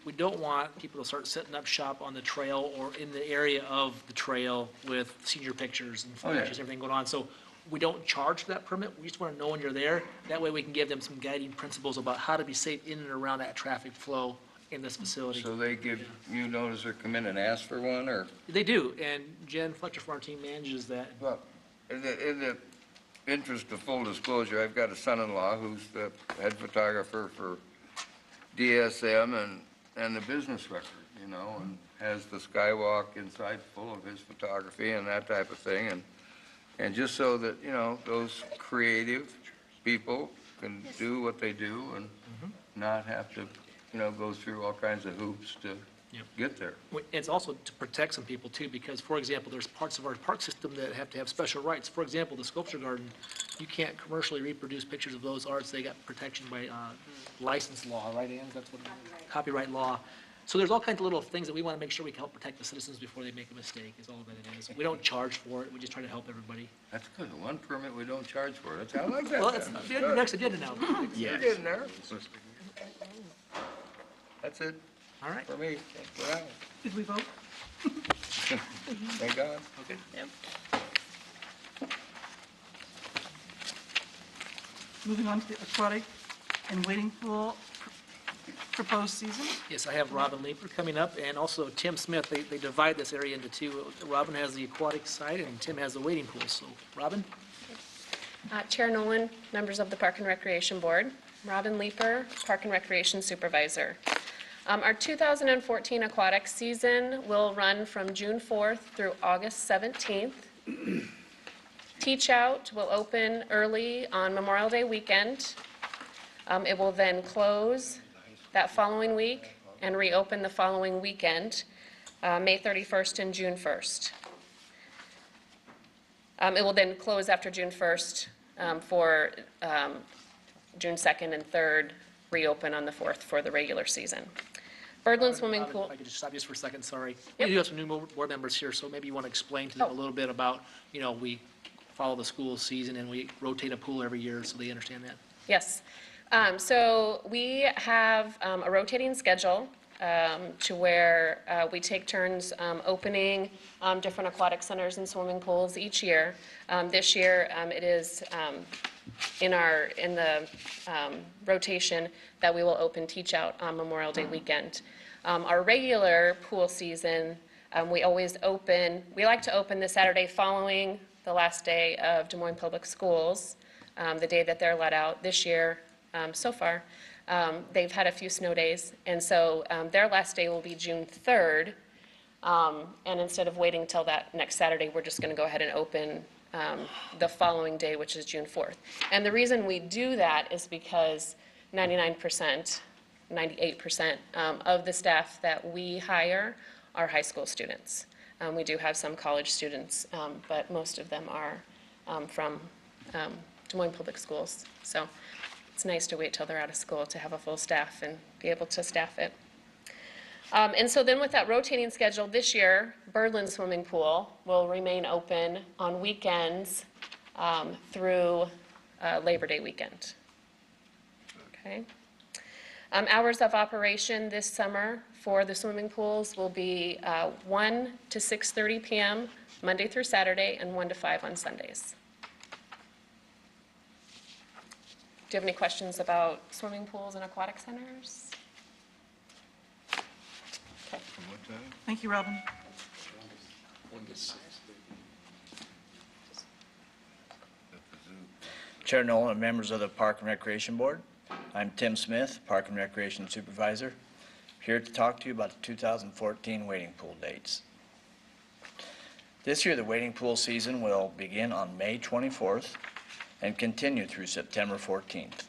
we don't want people to start setting up shop on the trail or in the area of the trail with senior pictures and flashes, everything going on. So we don't charge for that permit, we just want to know when you're there. That way we can give them some guiding principles about how to be safe in and around that traffic flow in this facility. So they give you notice or come in and ask for one, or? They do, and Jen Fletcher from our team manages that. Well, in the interest of full disclosure, I've got a son-in-law who's the head photographer for DSM and the business record, you know, and has the skywalk inside full of his photography and that type of thing. And just so that, you know, those creative people can do what they do and not have to, you know, go through all kinds of hoops to get there. It's also to protect some people too, because, for example, there's parts of our park system that have to have special rights. For example, the sculpture garden, you can't commercially reproduce pictures of those arts. They got protection by license law, right, Ann? That's what, copyright law. So there's all kinds of little things that we want to make sure we can help protect the citizens before they make a mistake, is all that it is. We don't charge for it, we just try to help everybody. That's good. One permit we don't charge for. That's, I like that. Well, that's the next agenda now. You're getting there. That's it. All right. For me. Wow. Did we vote? Thank God. Okay. Moving on to the aquatic and wading pool proposed season. Yes, I have Robin Leeper coming up, and also Tim Smith. They divide this area into two. Robin has the aquatic side, and Tim has the wading pool. So, Robin? Chair Nolan, members of the Park and Recreation Board, Robin Leeper, Park and Recreation Supervisor. Our 2014 aquatic season will run from June 4th through August 17th. Teach Out will open early on Memorial Day weekend. It will then close that following week and reopen the following weekend, May 31st and June 1st. It will then close after June 1st for June 2nd and 3rd, reopen on the 4th for the regular season. Birdland Swimming Pool. If I could just stop you for a second, sorry. Yep. We do have some new board members here, so maybe you want to explain to them a little bit about, you know, we follow the school season and we rotate a pool every year, so they understand that. Yes. So we have a rotating schedule to where we take turns opening different aquatic centers and swimming pools each year. This year, it is in the rotation that we will open Teach Out on Memorial Day weekend. Our regular pool season, we always open, we like to open the Saturday following the last day of Des Moines Public Schools, the day that they're let out. This year, so far, they've had a few snow days, and so their last day will be June 3rd, and instead of waiting till that next Saturday, we're just going to go ahead and open the following day, which is June 4th. And the reason we do that is because 99%, 98% of the staff that we hire are high school students. We do have some college students, but most of them are from Des Moines Public Schools. So it's nice to wait till they're out of school to have a full staff and be able to staff it. And so then with that rotating schedule this year, Birdland Swimming Pool will remain open on weekends through Labor Day weekend. Okay. Hours of operation this summer for the swimming pools will be 1 to 6:30 p.m. Monday through Saturday and 1 to 5 on Sundays. Do you have any questions about swimming pools and aquatic centers? Okay. Thank you, Robin. Chair Nolan and members of the Park and Recreation Board, I'm Tim Smith, Park and Recreation Supervisor, here to talk to you about the 2014 wading pool dates. This year, the wading pool season will begin on May 24th and continue through September 14th.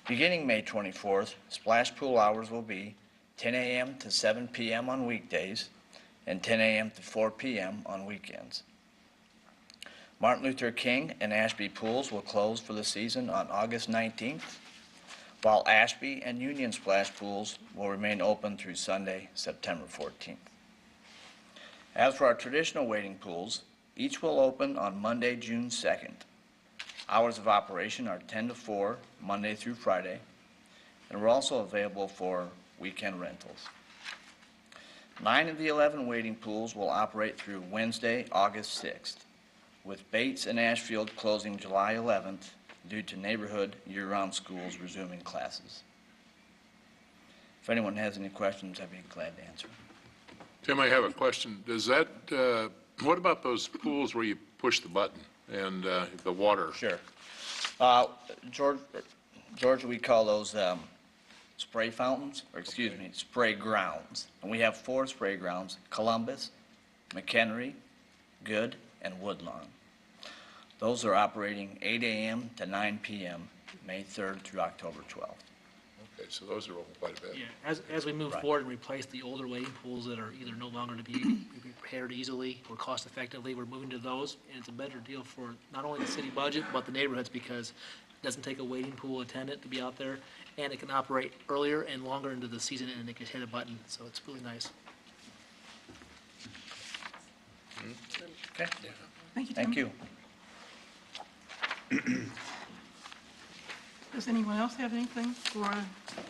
Beginning May 24th, splash pool hours will be 10 a.m. to 7 p.m. on weekdays and 10 a.m. to 4 p.m. on weekends. Martin Luther King and Ashby pools will close for the season on August 19th, while Ashby and Union Splash pools will remain open through Sunday, September 14th. As for our traditional wading pools, each will open on Monday, June 2nd. Hours of operation are 10 to 4, Monday through Friday, and we're also available for weekend rentals. 9 of the 11 wading pools will operate through Wednesday, August 6th, with Bates and Ashfield closing July 11th due to neighborhood year-round schools resuming classes. If anyone has any questions, I'd be glad to answer. Tim, I have a question. Does that, what about those pools where you push the button and the water? Sure. George, we call those spray fountains, or excuse me, spray grounds. And we have 4 spray grounds: Columbus, McHenry, Good, and Woodlawn. Those are operating 8 a.m. to 9 p.m., May 3rd through October 12th. Okay, so those are open quite a bit. Yeah, as we move Right. forward and replace the older wading pools that are either no longer to be repaired easily or cost effectively, we're moving to those, and it's a better deal for not only the city budget, but the neighborhoods, because it doesn't take a wading pool attendant to be out there, and it can operate earlier and longer into the season, and they can hit a button, so it's really nice. Okay. Thank you, Tim. Thank you. Does anyone else have anything for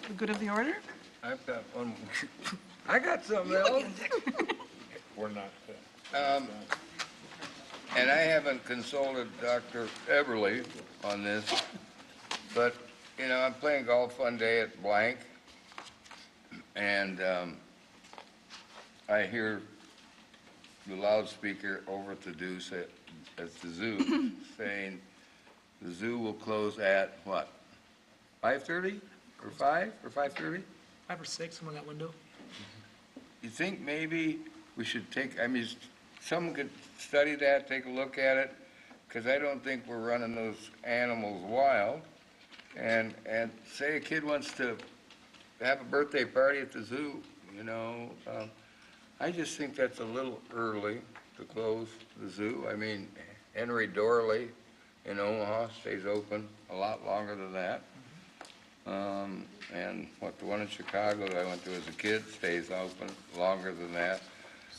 the good of the order? I've got one. I got something else. We're not. And I haven't consulted Dr. Everly on this, but, you know, I'm playing golf one day at blank, and I hear the loudspeaker over at the at the zoo saying the zoo will close at what? 5:30 or 5 or 5:30? 5 or 6, somewhere in that window. You think maybe we should take, I mean, someone could study that, take a look at it, because I don't think we're running those animals wild. And say a kid wants to have a birthday party at the zoo, you know, I just think that's a little early to close the zoo. I mean, Henry Dorley in Omaha stays open a lot longer than that. And the one in Chicago that I went to as a kid stays open longer than that.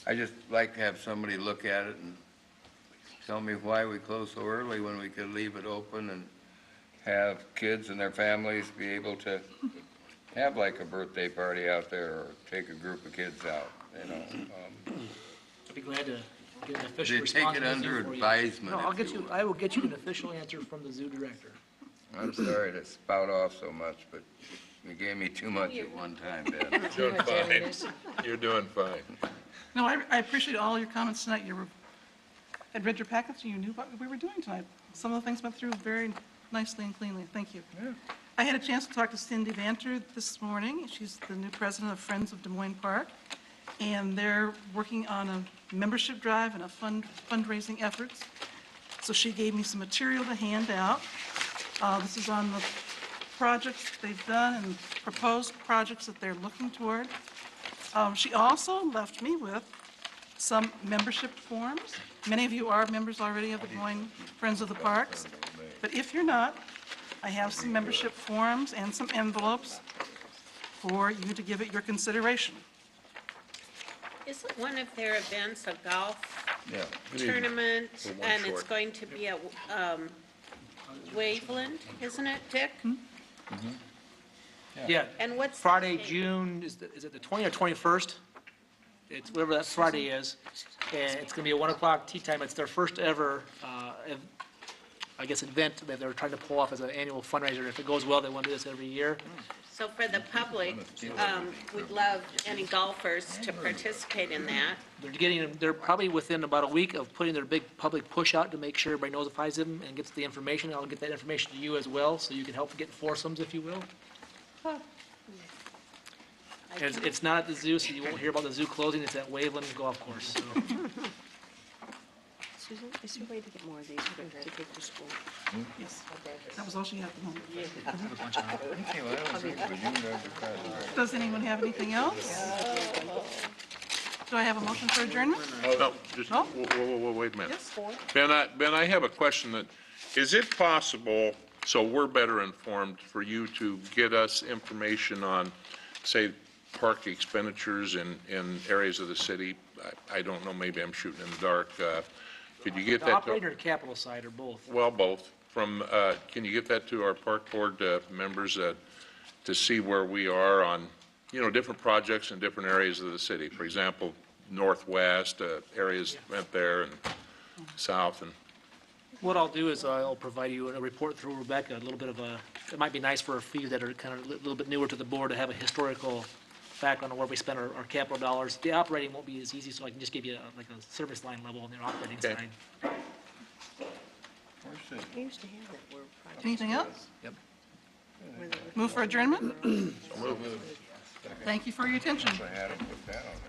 I just like to have somebody look at it and tell me why we close so early when we could leave it open and have kids and their families be able to have like a birthday party out there or take a group of kids out, you know. I'd be glad to get an official They response. take it from the zoo under for you. advisement, No, if you will. I will get you an official answer from the zoo director. I'm sorry to spout off so much, but you gave me too much at one time, Ben. You're doing fine. You're doing fine. No, I appreciate all your comments tonight. I'd read your packets, and you knew what we were doing tonight. Some of the things went through very nicely and cleanly. Thank you. I had a chance to talk to Cindy Vanter this morning. She's the new president of Friends of Des Moines Park, and they're working on a membership drive and a fundraising efforts. So she gave me some material to hand out. This is on the projects they've done and proposed projects that they're looking toward. She also left me with some membership forms. Many of you are members already of the Des Moines Friends of the Parks, but if you're not, I have some membership forms and some envelopes for you to give it your consideration. Isn't one of their events a golf Yeah. tournament, For one and it's short. going to be at Waveland, isn't it, Dick? Yeah. And what's the Friday, date? June, is it the 20th or 21st? It's whatever that Friday is, and it's going to be a 1 o'clock tea time. It's their first ever, I guess, event that they're trying to pull off as an annual fundraiser. If it goes well, they want to do this every year. So for the public, we'd love any golfers to participate in that. They're probably within about a week of putting their big public push out to make sure everybody notifies them and gets the information. I'll get that information to you as well, so you can help get foursomes, if you will. And it's not at the zoo, so you won't hear about the zoo closing. It's at Waveland Golf Course, so. Susan, is there a way to get more of these to take to school? Yes, that was all she had at the moment. Okay, well, I don't think we do that. Does anyone have anything else? Do I have a motion for adjournment? No, just, No? whoa, wait a minute. Yes? Ben, I have a question that, is it possible, so we're better informed, for you to get us information on, say, park expenditures in areas of the city? I don't know, maybe I'm shooting in the dark. Could you get The that? operator and capital side are both. Well, both. Can you get that to our park board members to see where we are on, different projects in different areas of the city? For example, northwest, areas right there, and south, and What I'll do is I'll provide you a report through Rebecca, a little bit of it might be nice for a few that are kind of a little bit newer to the board to have a historical background on where we spend our capital dollars. The operating won't be as easy, so I can just give you like a service line level on the operating Okay. side. We used to have that where projects. Anything else? Yep. Move for adjournment? Thank you for your attention. I had to put that on there.